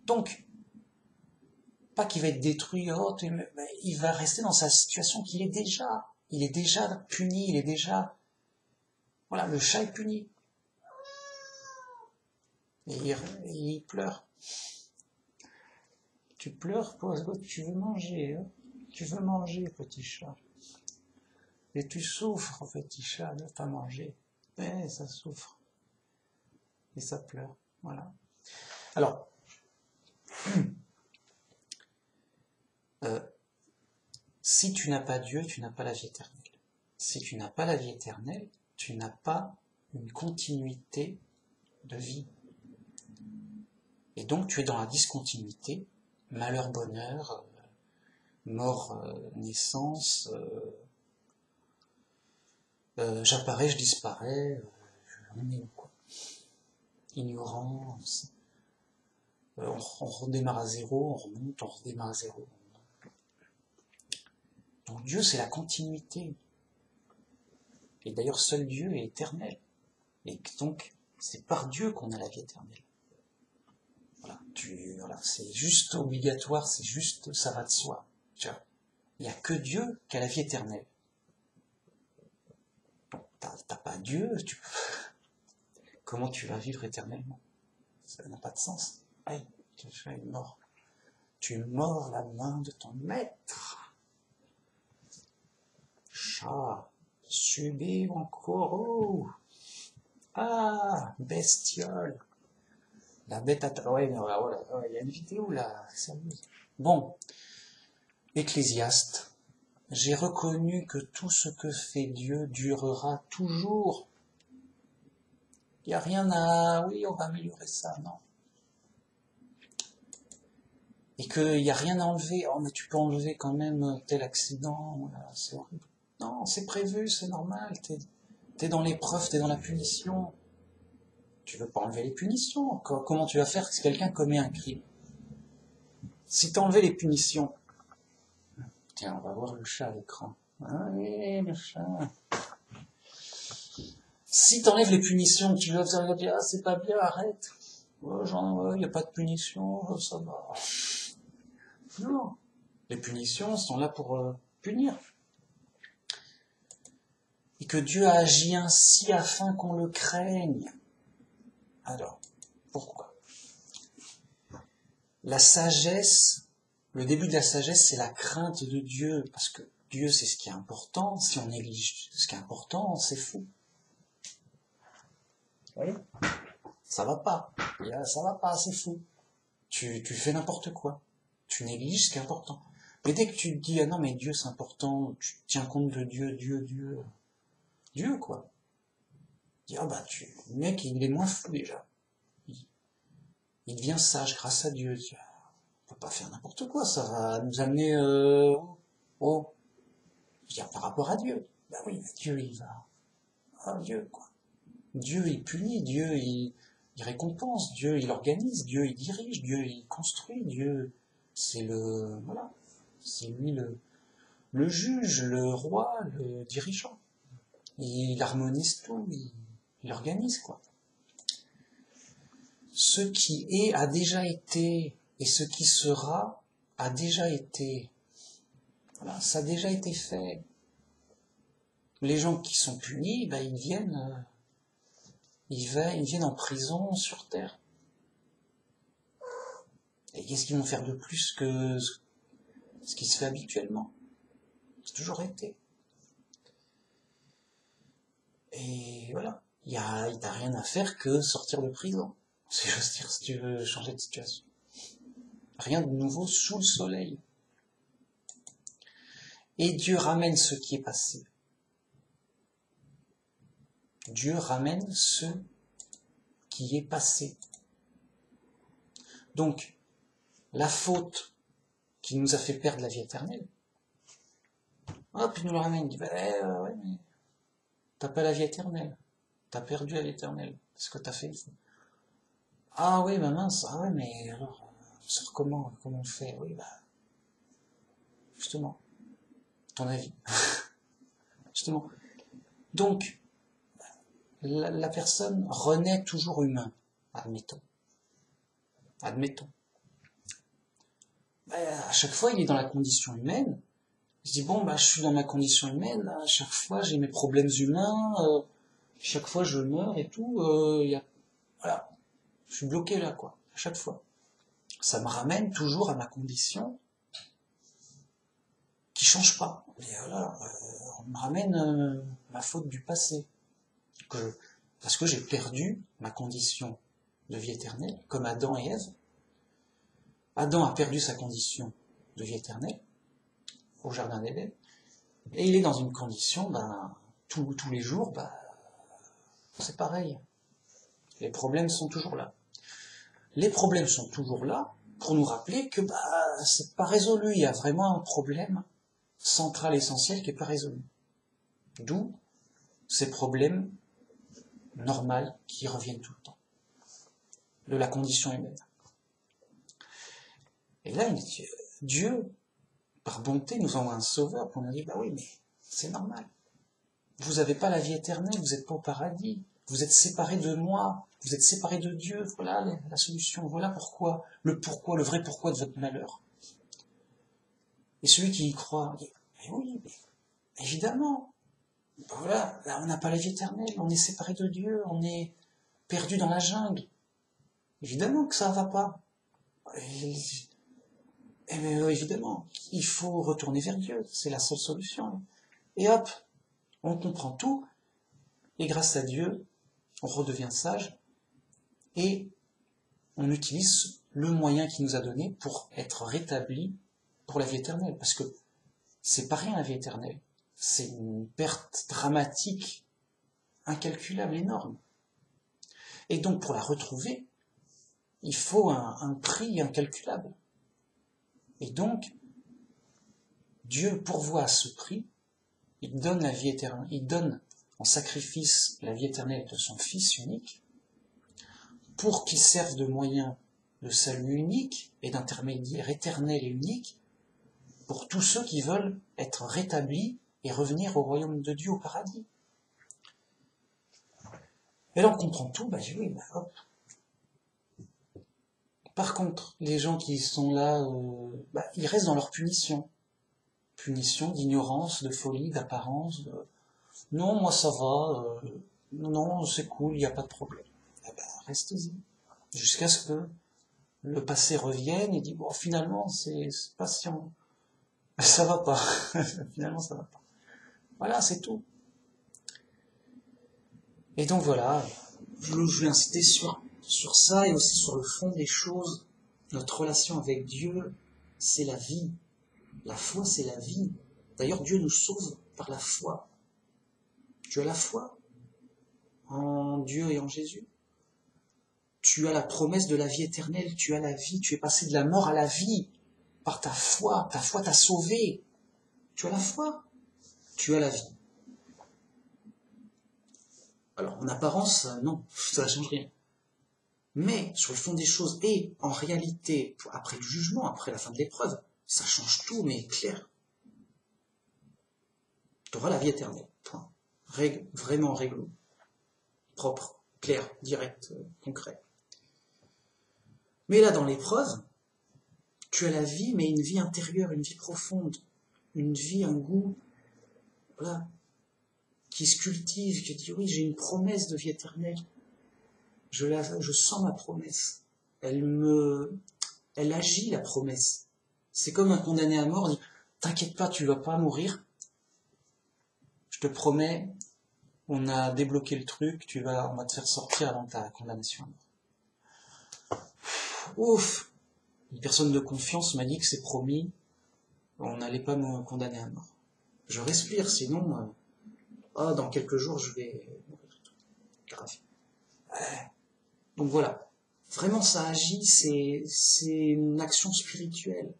Donc, pas qu'il va être détruit, il va rester dans sa situation qu'il est déjà. Il est déjà puni, il est déjà... Voilà, le chat est puni. Et il pleure. Tu pleures parce que tu veux manger. Hein? Tu veux manger, petit chat. Et tu souffres, petit chat, de ne pas manger. Eh, ça souffre. Et ça pleure. Voilà. Alors, si tu n'as pas Dieu, tu n'as pas la vie éternelle. Si tu n'as pas la vie éternelle, tu n'as pas une continuité de vie. Et donc tu es dans la discontinuité, malheur, bonheur, mort, naissance, j'apparais, je disparais, on est où, quoi. Ignorance, on redémarre à zéro, on remonte, on redémarre à zéro. Donc Dieu, c'est la continuité. Et d'ailleurs, seul Dieu est éternel. Et donc, c'est par Dieu qu'on a la vie éternelle. Voilà, c'est juste obligatoire, c'est juste, ça va de soi. Il n'y a que Dieu qui a la vie éternelle. Bon, t'as pas Dieu, comment tu vas vivre éternellement? Ça n'a pas de sens. Hey, tu es mort. Tu mords la main de ton maître. Chat, subis mon courroux. Ah, bestiole. La bête à... Ouais, mais voilà, il y a une vidéo là, sérieuse. Bon, Ecclésiaste. J'ai reconnu que tout ce que fait Dieu durera toujours. Il n'y a rien à... Oui, on va améliorer ça, non. Et qu'il n'y a rien à enlever. Oh, mais tu peux enlever quand même tel accident. Voilà, c'est horrible. Non, c'est prévu, c'est normal. T'es dans l'épreuve, t'es dans la punition. Tu veux pas enlever les punitions. Comment tu vas faire si quelqu'un commet un crime? Si t'enlevais les punitions... Tiens, on va voir le chat à l'écran. Allez, le chat. Si t'enlèves les punitions, tu vas dire, ah, c'est pas bien, arrête. Ouais, genre, y a pas de punition, ça va. Non. Les punitions sont là pour punir. Et que Dieu a agi ainsi afin qu'on le craigne. Alors, pourquoi? La sagesse, le début de la sagesse, c'est la crainte de Dieu. Parce que Dieu, c'est ce qui est important. Si on néglige ce qui est important, c'est fou. Oui. Ça va pas. Ça va pas, c'est fou. Tu fais n'importe quoi. Tu négliges ce qui est important. Mais dès que tu te dis, ah non, mais Dieu c'est important, tu tiens compte de Dieu, Dieu, quoi. Tu dis, ah bah, le mec, il est moins fou déjà. Il devient sage grâce à Dieu. On peut pas faire n'importe quoi, ça va nous amener au... Je veux dire, par rapport à Dieu. Bah oui, Dieu, il va... Ah, Dieu, quoi. Dieu, il punit, Dieu, il récompense, Dieu, il organise, Dieu, il dirige, Dieu, il construit, Dieu, c'est voilà, c'est lui le juge, le roi, le dirigeant. Il harmonise tout, il organise, quoi. Ce qui est a déjà été, et ce qui sera a déjà été. Voilà, ça a déjà été fait. Les gens qui sont punis, ben, ils viennent en prison sur terre. Et qu'est-ce qu'ils vont faire de plus que ce qui se fait habituellement? C'est toujours été. Et voilà. T'as rien à faire que sortir de prison. Si j'ose dire, si tu veux changer de situation. Rien de nouveau sous le soleil. Et Dieu ramène ce qui est passé. Dieu ramène ce qui est passé. Donc, la faute qui nous a fait perdre la vie éternelle, hop, il nous la ramène, il dit, ouais, mais t'as pas la vie éternelle, t'as perdu la vie éternelle, c'est ce que t'as fait. Ah oui, bah mince, ah ouais, mais alors, comment on fait? Oui, bah, justement, ton avis. Justement. Donc, la personne renaît toujours humain, admettons. À chaque fois, il est dans la condition humaine. Il se dit, bon, bah, je suis dans ma condition humaine, à chaque fois, j'ai mes problèmes humains, chaque fois, je meurs et tout, voilà. Je suis bloqué là, quoi, à chaque fois. Ça me ramène toujours à ma condition qui change pas. Et voilà, on me ramène ma faute du passé. Parce que j'ai perdu ma condition de vie éternelle, comme Adam et Ève. Adam a perdu sa condition de vie éternelle au jardin d'Éden, et il est dans une condition, tous les jours, c'est pareil. Les problèmes sont toujours là. Les problèmes sont toujours là pour nous rappeler que c'est pas résolu, il y a vraiment un problème central, essentiel qui n'est pas résolu. D'où ces problèmes normaux qui reviennent tout le temps, de la condition humaine. Et là, Dieu, par bonté, nous envoie un sauveur pour nous dire, oui, mais c'est normal. Vous n'avez pas la vie éternelle, vous n'êtes pas au paradis, vous êtes séparés de moi, vous êtes séparés de Dieu, voilà la solution, voilà pourquoi, le vrai pourquoi de votre malheur. Et celui qui y croit dit, mais oui, mais évidemment, voilà, là on n'a pas la vie éternelle, on est séparés de Dieu, on est perdu dans la jungle. Évidemment que ça ne va pas. Évidemment, il faut retourner vers Dieu, c'est la seule solution. Et hop, on comprend tout, et grâce à Dieu, on redevient sage, et on utilise le moyen qu'il nous a donné pour être rétabli pour la vie éternelle. Parce que c'est pas rien la vie éternelle, c'est une perte dramatique, incalculable, énorme. Et donc pour la retrouver, il faut un prix incalculable. Et donc, Dieu pourvoit à ce prix, il donne la vie éternelle, il donne en sacrifice la vie éternelle de son Fils unique, pour qu'il serve de moyen de salut unique et d'intermédiaire éternel et unique pour tous ceux qui veulent être rétablis et revenir au royaume de Dieu, au paradis. Et là on comprend tout, hop. Par contre, les gens qui sont là, ils restent dans leur punition. Punition d'ignorance, de folie, d'apparence. Non, moi ça va, non, c'est cool, il n'y a pas de problème. Restez-y. Jusqu'à ce que le passé revienne et dit, finalement, c'est patient. Ça va pas. Finalement, ça va pas. Voilà, c'est tout. Et donc voilà, je vais inciter sur ça et aussi sur le fond des choses. Notre relation avec Dieu, c'est la vie. La foi, c'est la vie. D'ailleurs, Dieu nous sauve par la foi. Tu as la foi en Dieu et en Jésus. Tu as la promesse de la vie éternelle, tu as la vie, tu es passé de la mort à la vie par ta foi t'a sauvé. Tu as la foi, tu as la vie. Alors, en apparence, non, ça ne change rien. Mais, sur le fond des choses, et en réalité, après le jugement, après la fin de l'épreuve, ça change tout, mais clair. Tu auras la vie éternelle, point. Vraiment réglo, propre, clair, direct, concret. Mais là, dans l'épreuve, tu as la vie, mais une vie intérieure, une vie profonde, une vie, un goût, voilà, qui se cultive, qui dit oui, j'ai une promesse de vie éternelle. Je sens ma promesse. Elle agit, la promesse. C'est comme un condamné à mort, dit, t'inquiète pas, tu vas pas mourir. Je te promets, on a débloqué le truc, on va te faire sortir avant ta condamnation à mort. Ouf! Une personne de confiance m'a dit que c'est promis, on n'allait pas me condamner à mort. Je respire, sinon, dans quelques jours, je vais mourir. Grave. Donc voilà. Vraiment, ça agit, c'est une action spirituelle.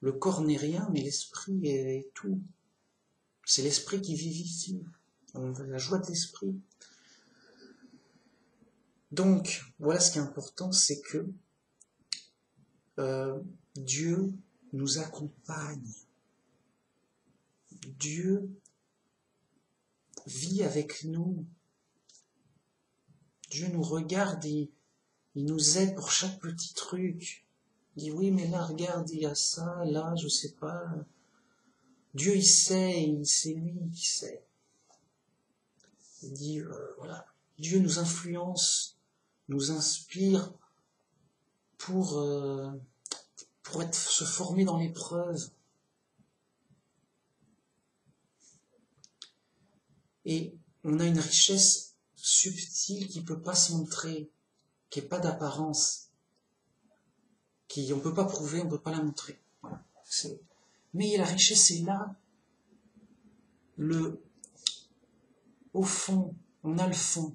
Le corps n'est rien, mais l'esprit est tout. C'est l'esprit qui vivifie. La joie de l'esprit. Donc, voilà ce qui est important, c'est que Dieu nous accompagne. Dieu vit avec nous. Dieu nous regarde et il nous aide pour chaque petit truc. Il dit, oui, mais là, regarde, il y a ça, là, je sais pas. Dieu, il sait, c'est lui qui sait. Il dit, voilà, Dieu nous influence, nous inspire pour se former dans l'épreuve. Et on a une richesse subtile qui ne peut pas se montrer, qui n'est pas d'apparence, on ne peut pas prouver, on ne peut pas la montrer. Voilà. Mais la richesse est là. Au fond, on a le fond.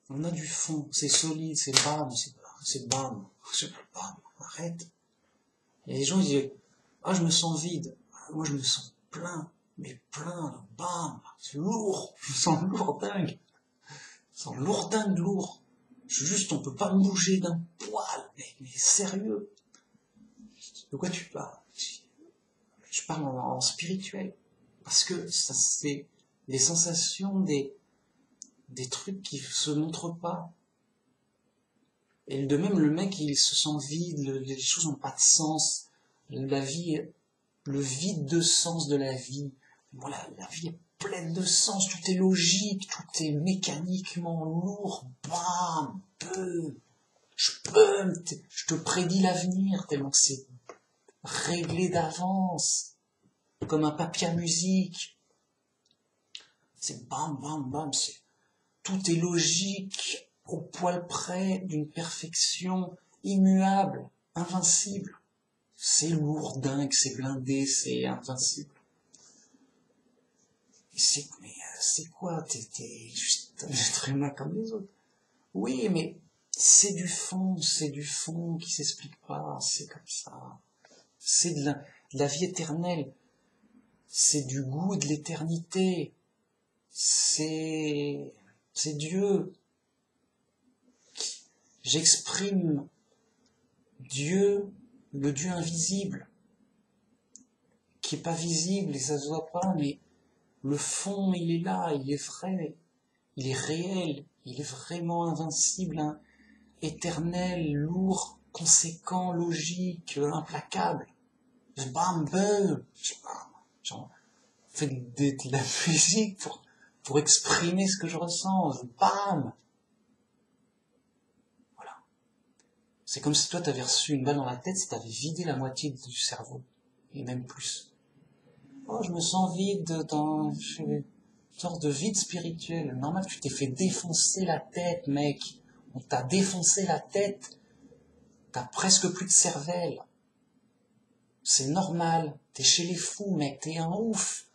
On a du fond. C'est solide, c'est bas, mais c'est bam. Bam, arrête. Et les gens ils disaient, ah, je me sens vide. Moi, je me sens plein. Mais plein, là, bam. C'est lourd. Je me sens lourdingue. Je me sens lourdingue lourd. On peut pas me bouger d'un poil. Mais sérieux. De quoi tu parles? Je parle en spirituel. Parce que ça, c'est des sensations, des trucs qui se montrent pas. Et de même, le mec, il se sent vide, les choses n'ont pas de sens. La vie, le vide de sens de la vie. Voilà, la vie est pleine de sens, tout est logique, tout est mécaniquement lourd. Bam, je te prédis l'avenir, tellement que c'est réglé d'avance, comme un papier à musique. C'est bam, bam, bam, tout est logique, au poil près, d'une perfection immuable, invincible. C'est lourdingue, c'est blindé, c'est invincible. Mais c'est quoi? T'es juste un être humain comme les autres. Oui, mais c'est du fond qui s'explique pas, c'est comme ça. C'est de la vie éternelle, c'est du goût de l'éternité, c'est Dieu. J'exprime Dieu, le Dieu invisible, qui est pas visible et ça se voit pas, mais le fond, il est là, il est vrai, il est réel, il est vraiment invincible, hein, éternel, lourd, conséquent, logique, implacable. Bam, bam, genre, fais de la musique pour exprimer ce que je ressens. Bam. Voilà. C'est comme si toi t'avais reçu une balle dans la tête, si t'avais vidé la moitié du cerveau, et même plus. Oh, je me sens vide dans une sorte de vide spirituel. Normal, tu t'es fait défoncer la tête, mec. On t'a défoncé la tête. T'as presque plus de cervelle. C'est normal. T'es chez les fous, mec. T'es un ouf.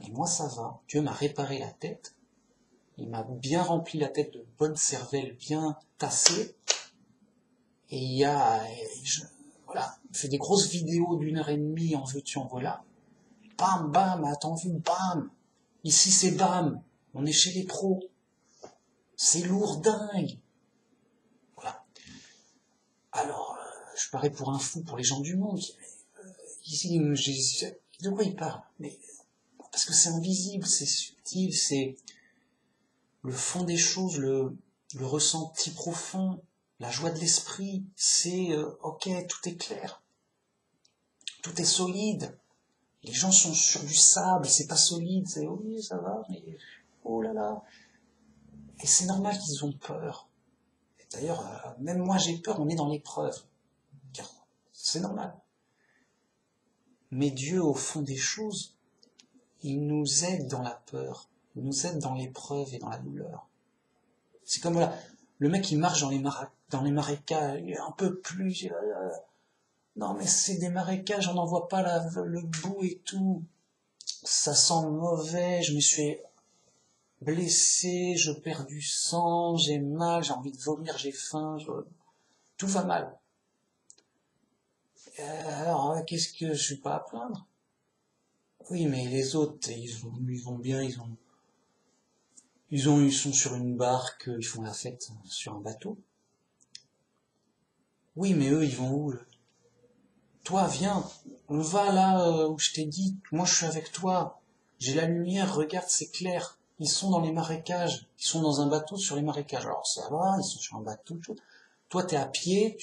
Et moi, ça va. Dieu m'a réparé la tête. Il m'a bien rempli la tête de bonne cervelle bien tassée. Et voilà. Il fait des grosses vidéos d'1h30 en veux-tu, en voilà. Bam, bam, attends, vu, bam. Ici, c'est bam. On est chez les pros. C'est lourdingue. Voilà. Alors, je parais pour un fou pour les gens du monde. Ici, de quoi il parle? Mais parce que c'est invisible, c'est subtil, c'est le fond des choses, le ressenti profond, la joie de l'esprit. C'est ok, tout est clair, tout est solide. Les gens sont sur du sable, c'est pas solide, c'est oui, ça va, mais oh là là. Et c'est normal qu'ils ont peur. D'ailleurs, même moi j'ai peur, on est dans l'épreuve. C'est normal. Mais Dieu, au fond des choses, il nous aide dans la peur, il nous aide dans l'épreuve et dans la douleur. C'est comme voilà, le mec qui marche dans les marécages, il est un peu plus... non mais c'est des marécages, on n'en voit pas le bout et tout. Ça sent mauvais, je me suis blessé, je perds du sang, j'ai mal, j'ai envie de vomir, j'ai faim, tout va mal. Alors, qu'est-ce que je suis pas à plaindre? Oui, mais les autres, ils vont bien, ils sont sur une barque, ils font la fête sur un bateau. Oui, mais eux, ils vont où? Toi, viens, on va là où je t'ai dit, moi je suis avec toi, j'ai la lumière, regarde, c'est clair. Ils sont dans les marécages, ils sont dans un bateau sur les marécages. Alors ça va, ils sont sur un bateau, tout. Toi, t'es à pied,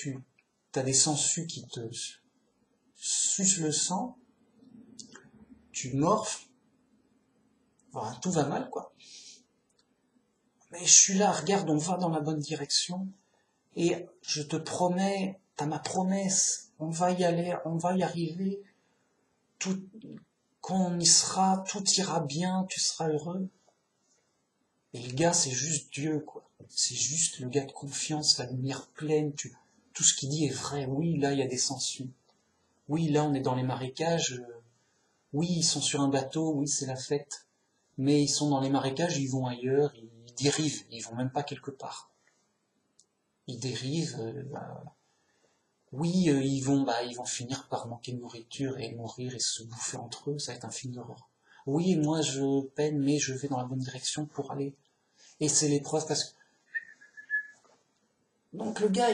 t'as des sangsues qui te sucent le sang, tu morfles, voilà, tout va mal, quoi. Mais je suis là, regarde, on va dans la bonne direction, et je te promets, t'as ma promesse, on va y aller, on va y arriver, quand on y sera, tout ira bien, tu seras heureux. Et le gars, c'est juste Dieu, quoi. C'est juste le gars de confiance, la lumière pleine, tout ce qu'il dit est vrai. Oui, là, il y a des sangsues. Oui, là, on est dans les marécages. Oui, ils sont sur un bateau, oui, c'est la fête. Mais ils sont dans les marécages, ils vont ailleurs, ils dérivent, ils vont même pas quelque part. ils dérivent. Oui, ils vont finir par manquer de nourriture et mourir et se bouffer entre eux, ça va être un film d'horreur. Oui, moi je peine, mais je vais dans la bonne direction pour aller. Et c'est l'épreuve parce que... Donc le gars,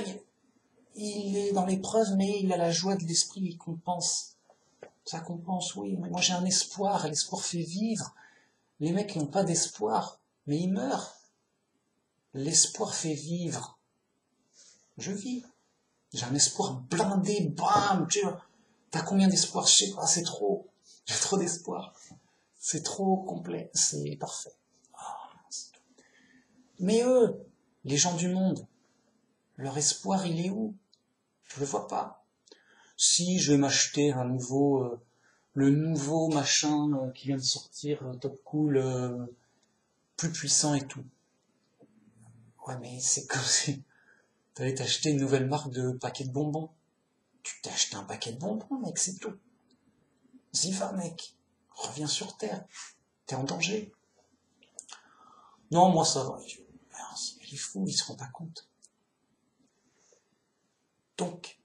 il est dans l'épreuve, mais il a la joie de l'esprit, il compense. Ça compense, oui, mais moi j'ai un espoir, et l'espoir fait vivre. Les mecs n'ont pas d'espoir, mais ils meurent. L'espoir fait vivre. Je vis. J'ai un espoir blindé, bam, tu vois. T'as combien d'espoir? Je sais pas, c'est trop. J'ai trop d'espoir. C'est trop complet, c'est parfait. Mais eux, les gens du monde, leur espoir, il est où? Je le vois pas. Si je vais m'acheter le nouveau machin qui vient de sortir, top cool, plus puissant et tout. Ouais, mais c'est comme si t'allais t'acheter une nouvelle marque de paquet de bonbons. Tu t'es acheté un paquet de bonbons, mec, c'est tout. J'y va, mec. Reviens sur Terre. T'es en danger. Non, moi ça va. Il est fou, il se rend pas compte. Donc,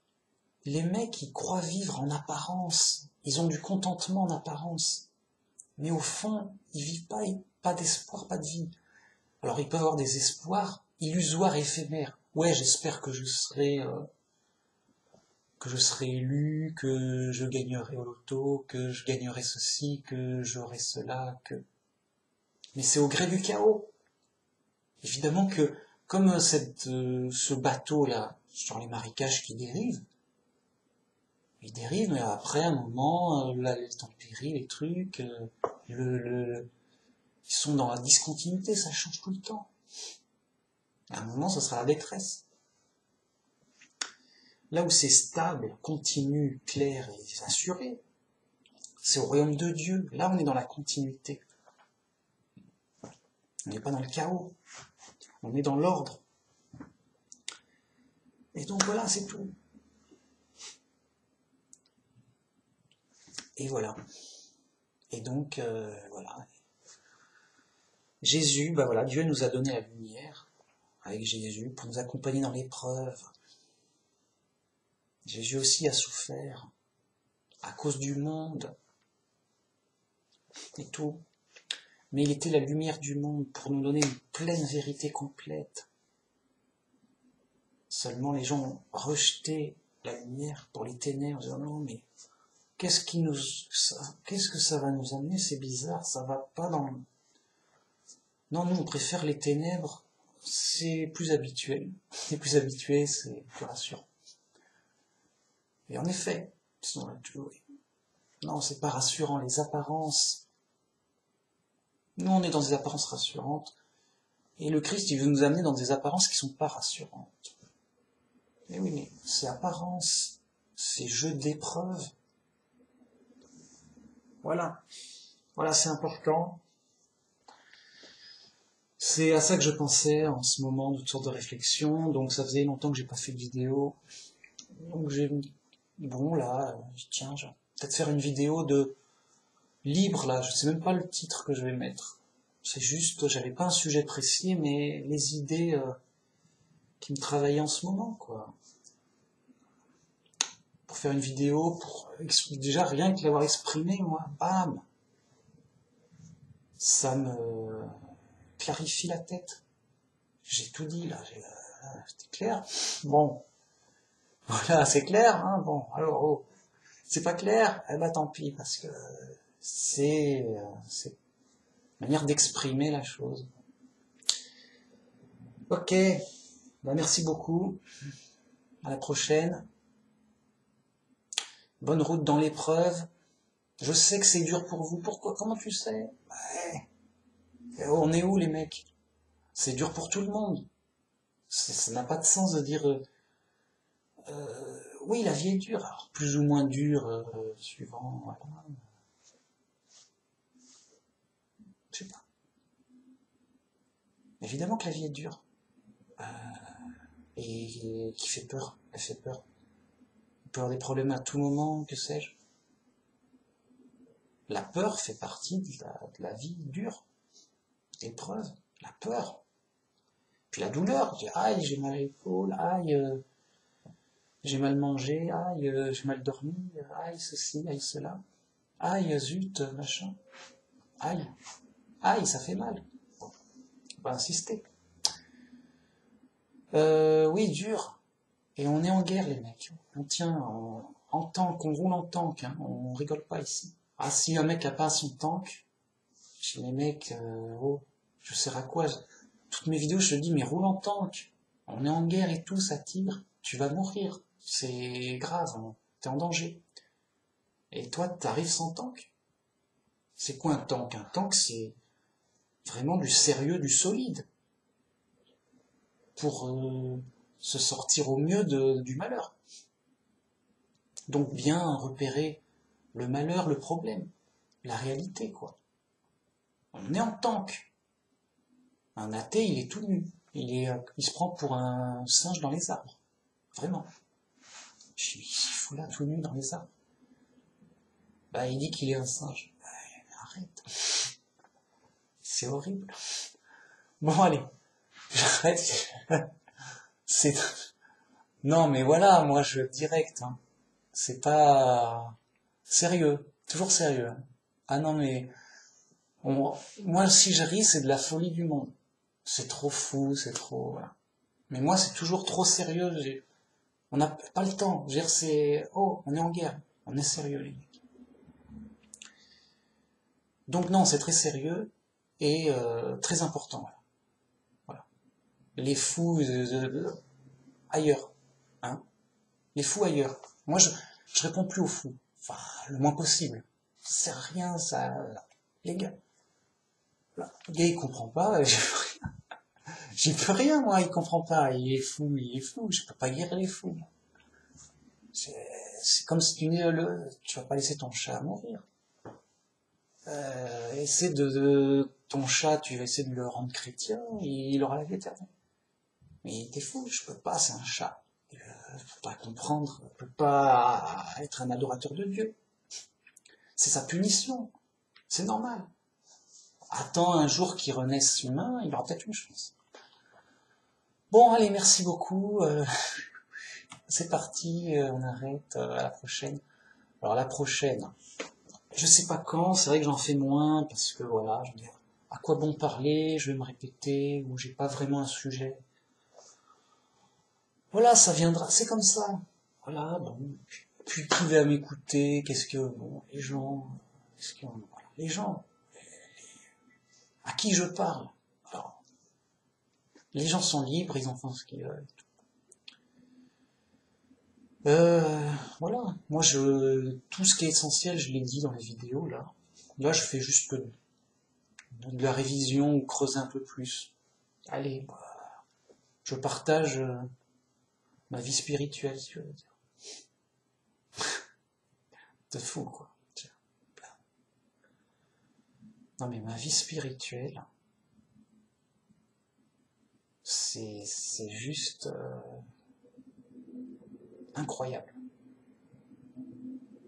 les mecs, ils croient vivre en apparence. Ils ont du contentement en apparence. Mais au fond, ils vivent pas d'espoir, pas de vie. Alors, ils peuvent avoir des espoirs illusoires et éphémères. Ouais, j'espère que je serai élu, que je gagnerai au loto, que je gagnerai ceci, que j'aurai cela, que... Mais c'est au gré du chaos. Évidemment que, comme ce bateau-là, sur les marécages qui dérive, il dérive, mais après, à un moment, les tempéries, les trucs, ils sont dans la discontinuité, ça change tout le temps. À un moment, ce sera la détresse. Là où c'est stable, continu, clair et assuré, c'est au royaume de Dieu. Là, on est dans la continuité. On n'est pas dans le chaos. On est dans l'ordre. Et donc voilà, c'est tout. Et voilà. Et donc, voilà. Jésus, voilà, Dieu nous a donné la lumière avec Jésus pour nous accompagner dans l'épreuve. Jésus aussi a souffert à cause du monde et tout. Mais il était la lumière du monde pour nous donner une pleine vérité complète. Seulement les gens ont rejeté la lumière pour les ténèbres, en disant non mais qu'est-ce que ça va nous amener, c'est bizarre, ça va pas dans... Non, nous on préfère les ténèbres, c'est plus habituel. C'est plus habitué, c'est plus rassurant. Et en effet, non, c'est pas rassurant, les apparences. Nous on est dans des apparences rassurantes, et le Christ il veut nous amener dans des apparences qui sont pas rassurantes. Mais oui, mais c'est apparence, c'est jeu d'épreuve. Voilà, c'est important. C'est à ça que je pensais en ce moment, toutes sortes de réflexions. Donc ça faisait longtemps que j'ai pas fait de vidéo. Donc bon là, tiens, je vais peut-être faire une vidéo de libre là. Je sais même pas le titre que je vais mettre. C'est juste, j'avais pas un sujet précis, mais les idées qui me travaillaient en ce moment, quoi. Pour faire une vidéo, pour déjà rien que l'avoir exprimé, moi, bam, ça me clarifie la tête. J'ai tout dit là, c'était clair. Bon, voilà, c'est clair, hein. Bon, alors, oh, c'est pas clair, eh ben tant pis, parce que c'est une manière d'exprimer la chose. Ok, ben merci beaucoup. À la prochaine. Bonne route dans l'épreuve. Je sais que c'est dur pour vous. Pourquoi? Comment tu sais? Ouais. On est où les mecs? C'est dur pour tout le monde. Ça n'a pas de sens de dire oui, la vie est dure, alors plus ou moins dure suivant, voilà. Je sais pas. Évidemment que la vie est dure. Et qui fait peur. Elle fait peur. On peut avoir des problèmes à tout moment, que sais-je. La peur fait partie de la vie dure. Épreuve. La peur. Puis la douleur, je dis, aïe, j'ai mal à l'épaule, aïe, j'ai mal mangé, aïe, j'ai mal dormi, aïe, ceci, aïe, cela, aïe, zut, machin, aïe, aïe, ça fait mal. Bon, on va insister. Oui, dur. Et on est en guerre, les mecs. On tient en tank, on roule en tank, hein. On rigole pas ici. Ah, si un mec a pas son tank, chez les mecs, oh, je sers à quoi? Toutes mes vidéos, je te dis, mais roule en tank. On est en guerre et tout, ça tire. Tu vas mourir. C'est grave, hein. T'es en danger. Et toi, t'arrives sans tank? C'est quoi un tank? Un tank, c'est vraiment du sérieux, du solide. Pour se sortir au mieux du malheur. Donc bien repérer le malheur, le problème, la réalité, quoi. On est en tank. Un athée, il est tout nu. Il se prend pour un singe dans les arbres. Vraiment. Il fout là tout nu dans les arbres. Bah, il dit qu'il est un singe. Bah, arrête. C'est horrible. Bon, allez. J'arrête. C'est... Non, mais voilà, moi, je veux être direct, hein. C'est pas... Sérieux. Toujours sérieux. Hein. Ah non, mais... Moi, si je ris, c'est de la folie du monde. C'est trop fou, c'est trop... Voilà. Mais moi, c'est toujours trop sérieux. On n'a pas le temps. Je veux dire, c'est... Oh, on est en guerre. On est sérieux, les mecs. Donc non, c'est très sérieux et très important. Voilà. Voilà. Les fous ailleurs. Hein. Les fous ailleurs. Moi, je réponds plus aux fous. Enfin, le moins possible. Ça sert à rien, ça... Les gars. Là, le gars, il comprend pas. J'y peux rien, moi, il comprend pas. Il est fou. Je peux pas guérir les fous. C'est comme si tu vas pas laisser ton chat mourir. Essaie ton chat, tu vas essayer de le rendre chrétien, il aura la vie éternelle. Mais t'es fou, je peux pas, c'est un chat. Il peut pas comprendre, il peut pas être un adorateur de Dieu. C'est sa punition. C'est normal. Attends un jour qu'il renaisse humain, il aura peut-être une chance. Bon, allez, merci beaucoup. C'est parti, on arrête. À la prochaine. Alors, la prochaine, je sais pas quand, c'est vrai que j'en fais moins, parce que voilà, je me dis, à quoi bon parler, je vais me répéter, ou j'ai pas vraiment un sujet. Voilà, ça viendra, c'est comme ça. Voilà, bon. Puis qui va m'écouter, bon, les gens, voilà, les gens, à qui je parle. Alors, les gens sont libres, ils en font ce qu'ils veulent. Voilà, moi tout ce qui est essentiel, je l'ai dit dans les vidéos, là. Là, je fais juste de la révision ou creuser un peu plus. Allez, je partage ma vie spirituelle, si tu veux dire. C'est fou, quoi. Non, mais ma vie spirituelle, c'est juste incroyable.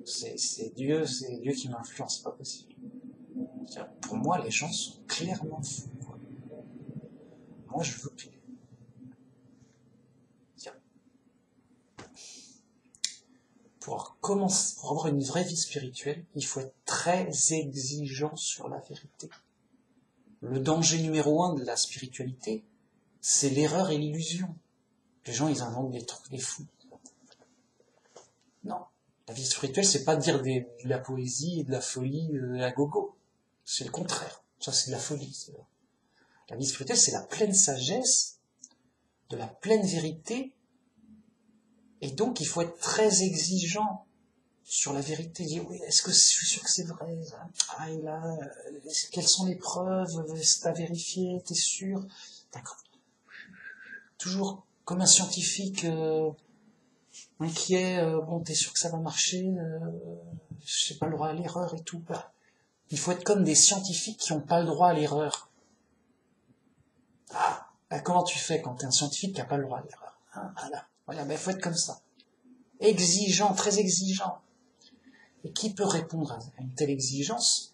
C'est Dieu qui m'influence, c'est pas possible. Pour moi, les gens sont clairement fous, quoi. Moi, je veux plus. Pour avoir une vraie vie spirituelle, il faut être très exigeant sur la vérité. Le danger numéro 1 de la spiritualité, c'est l'erreur et l'illusion. Les gens, ils inventent des trucs, des fous. Non. La vie spirituelle, c'est pas dire de la poésie et de la folie à gogo. C'est le contraire. Ça, c'est de la folie. La vie spirituelle, c'est la pleine sagesse, de la pleine vérité. Et donc, il faut être très exigeant sur la vérité. Dire, oui, est-ce que je suis sûr que c'est vrai? Ah, et là, quelles sont les preuves? T'as vérifié? T'es sûr? D'accord. Toujours comme un scientifique inquiet. Bon, t'es sûr que ça va marcher? Je sais pas le droit à l'erreur et tout. Bah, il faut être comme des scientifiques qui n'ont pas le droit à l'erreur. Ah, bah, comment tu fais quand t'es un scientifique qui n'a pas le droit à l'erreur? Hein, voilà, il faut être comme ça. Exigeant, très exigeant. Et qui peut répondre à une telle exigence?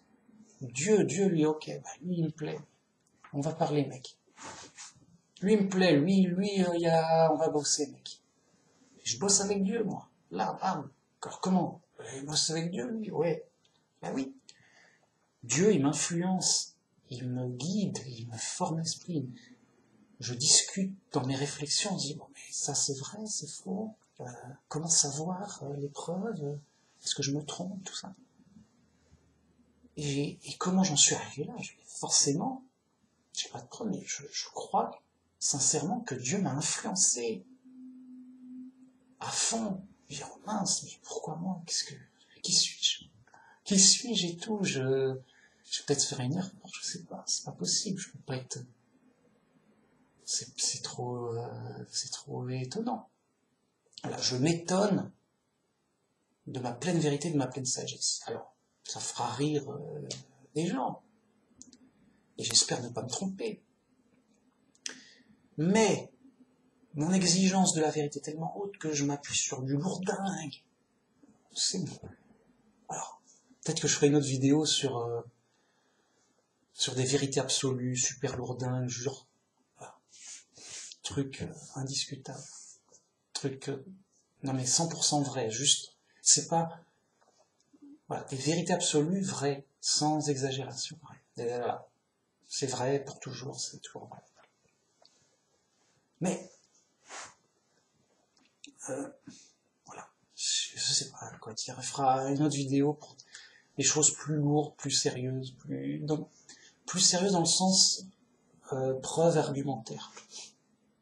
Dieu lui, ok, bah lui il me plaît. On va parler, mec. Lui, il me plaît, on va bosser, mec. Et je bosse avec Dieu, moi. Là, bam. Alors comment? Il bosse avec Dieu, lui, ouais. Ben oui. Dieu, il m'influence, il me guide, il me forme l'esprit. Je discute dans mes réflexions, je dis, bon, mais ça c'est vrai, c'est faux. Comment savoir les preuves? Est-ce que je me trompe, tout ça? Et comment j'en suis arrivé là? Forcément, j'ai pas de preuve, mais je crois sincèrement que Dieu m'a influencé à fond. Je dis, oh mince, mais pourquoi moi? Qui suis-je? Qui suis-je et tout? Je vais peut-être faire une erreur, je sais pas, c'est pas possible, je peux pas être, c'est trop étonnant. Alors, je m'étonne de ma pleine vérité, de ma pleine sagesse. Alors, ça fera rire des gens, et j'espère ne pas me tromper. Mais, mon exigence de la vérité est tellement haute que je m'appuie sur du lourdingue. C'est bon. Alors, peut-être que je ferai une autre vidéo sur des vérités absolues, super lourdingues, jure. Voilà. Truc indiscutable. Truc, non mais 100% vrai, juste. C'est pas, voilà, des vérités absolues, vraies, sans exagération. Voilà. C'est vrai pour toujours, c'est toujours vrai. Mais, voilà, je sais pas quoi dire. On fera une autre vidéo pour des choses plus lourdes, plus sérieuses, plus sérieuses dans le sens preuve argumentaire.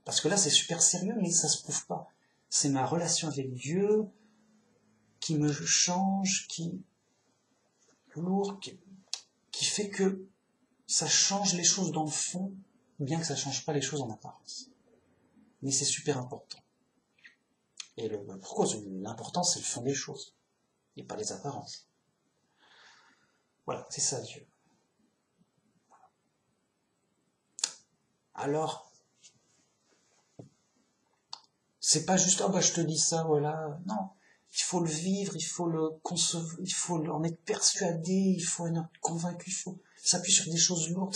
Parce que là, c'est super sérieux, mais ça se prouve pas. C'est ma relation avec Dieu qui me change, qui fait que ça change les choses dans le fond, bien que ça change pas les choses en apparence. Mais c'est super important. Et pourquoi l'important, c'est le fond des choses, et pas les apparences. Voilà, c'est ça Dieu. Alors, c'est pas juste, je te dis ça, voilà. Non, il faut le vivre, il faut le concevoir, il faut en être persuadé, il faut en être convaincu, il faut s'appuyer sur des choses lourdes.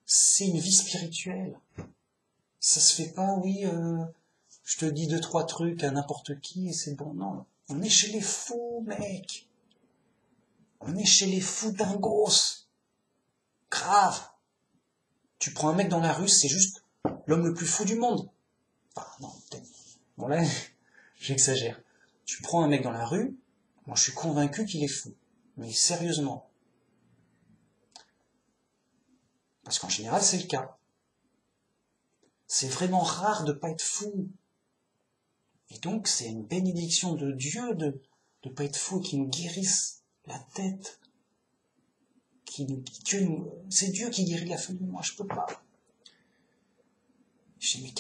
C'est une vie spirituelle. Ça se fait pas, oui, je te dis 2-3 trucs à n'importe qui et c'est bon. Non, on est chez les fous, mec. On est chez les fous dingos. Grave. Tu prends un mec dans la rue, c'est juste l'homme le plus fou du monde. Enfin, non, peut-être. Bon là, j'exagère. Tu prends un mec dans la rue, moi je suis convaincu qu'il est fou. Mais sérieusement. Parce qu'en général, c'est le cas. C'est vraiment rare de pas être fou. Et donc, c'est une bénédiction de Dieu de pas être fou, qui nous guérisse la tête. C'est Dieu qui guérit la folie, moi je peux pas. Je dis, mais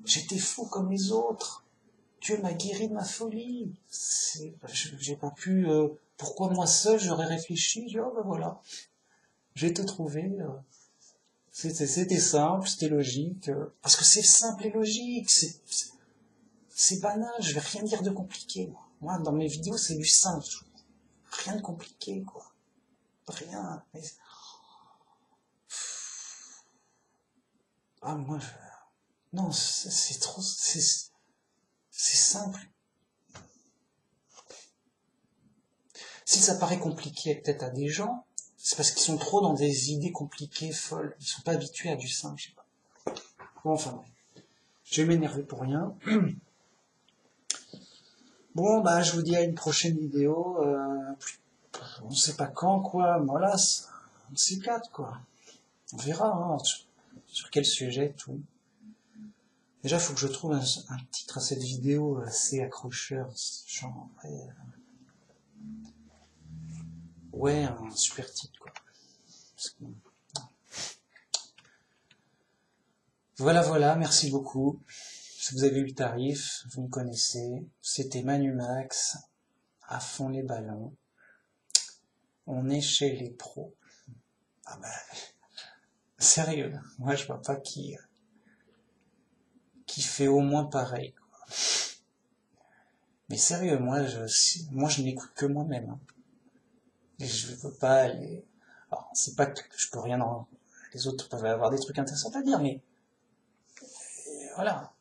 j'étais fou comme les autres. Dieu m'a guéri de ma folie. J'ai pas pu, pourquoi moi seul j'aurais réfléchi, je dis, ben voilà. J'ai tout trouvé, c'était simple, c'était logique, parce que c'est simple et logique, c'est banal, je vais rien dire de compliqué, moi. Moi, dans mes vidéos, c'est du simple, rien de compliqué, quoi. Rien, mais... moi, non, c'est trop, c'est simple. Si ça paraît compliqué peut-être à des gens, c'est parce qu'ils sont trop dans des idées compliquées, folles. Ils sont pas habitués à du simple, je sais pas. Bon, enfin, je vais m'énerver pour rien. Bon, je vous dis à une prochaine vidéo. On sait pas quand, quoi. Voilà, on s'éclate, quoi. On verra, hein, sur quel sujet, tout. Déjà, il faut que je trouve un titre à cette vidéo assez accrocheur. Genre, ouais, un super titre, quoi. Voilà, merci beaucoup. Si vous avez eu le tarif, vous me connaissez. C'était Manumax, à fond les ballons. On est chez les pros. Sérieux, moi je vois pas qui fait au moins pareil, quoi. Mais sérieux, moi je n'écoute que moi-même. Hein. Et je veux pas aller... Alors, c'est pas que je peux rien en... Les autres peuvent avoir des trucs intéressants à dire, mais voilà.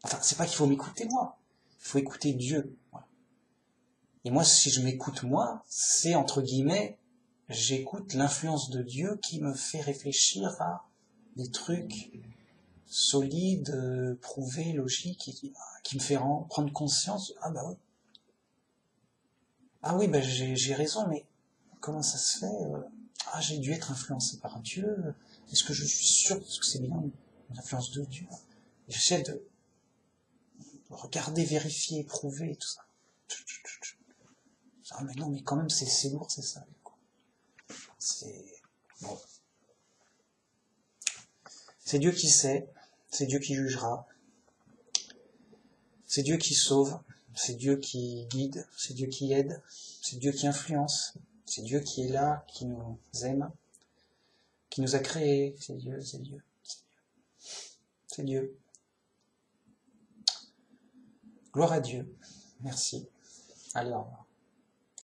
Enfin, c'est pas qu'il faut m'écouter moi, il faut écouter Dieu. Voilà. Et moi, si je m'écoute moi, c'est entre guillemets, j'écoute l'influence de Dieu qui me fait réfléchir à des trucs solides, prouvés, logiques, qui me fait prendre conscience. Ah bah oui. Ah oui, bah j'ai raison, mais comment ça se fait Ah, j'ai dû être influencé par Dieu. Est-ce que je suis sûr que c'est bien l'influence de Dieu? J'essaie de regarder, vérifier, prouver, tout ça. Ah mais non, mais quand même, c'est lourd, c'est ça. C'est bon. C'est Dieu qui sait, c'est Dieu qui jugera, c'est Dieu qui sauve, c'est Dieu qui guide, c'est Dieu qui aide, c'est Dieu qui influence, c'est Dieu qui est là, qui nous aime, qui nous a créés, c'est Dieu, c'est Dieu, c'est Dieu. Gloire à Dieu. Merci. Allez, au revoir.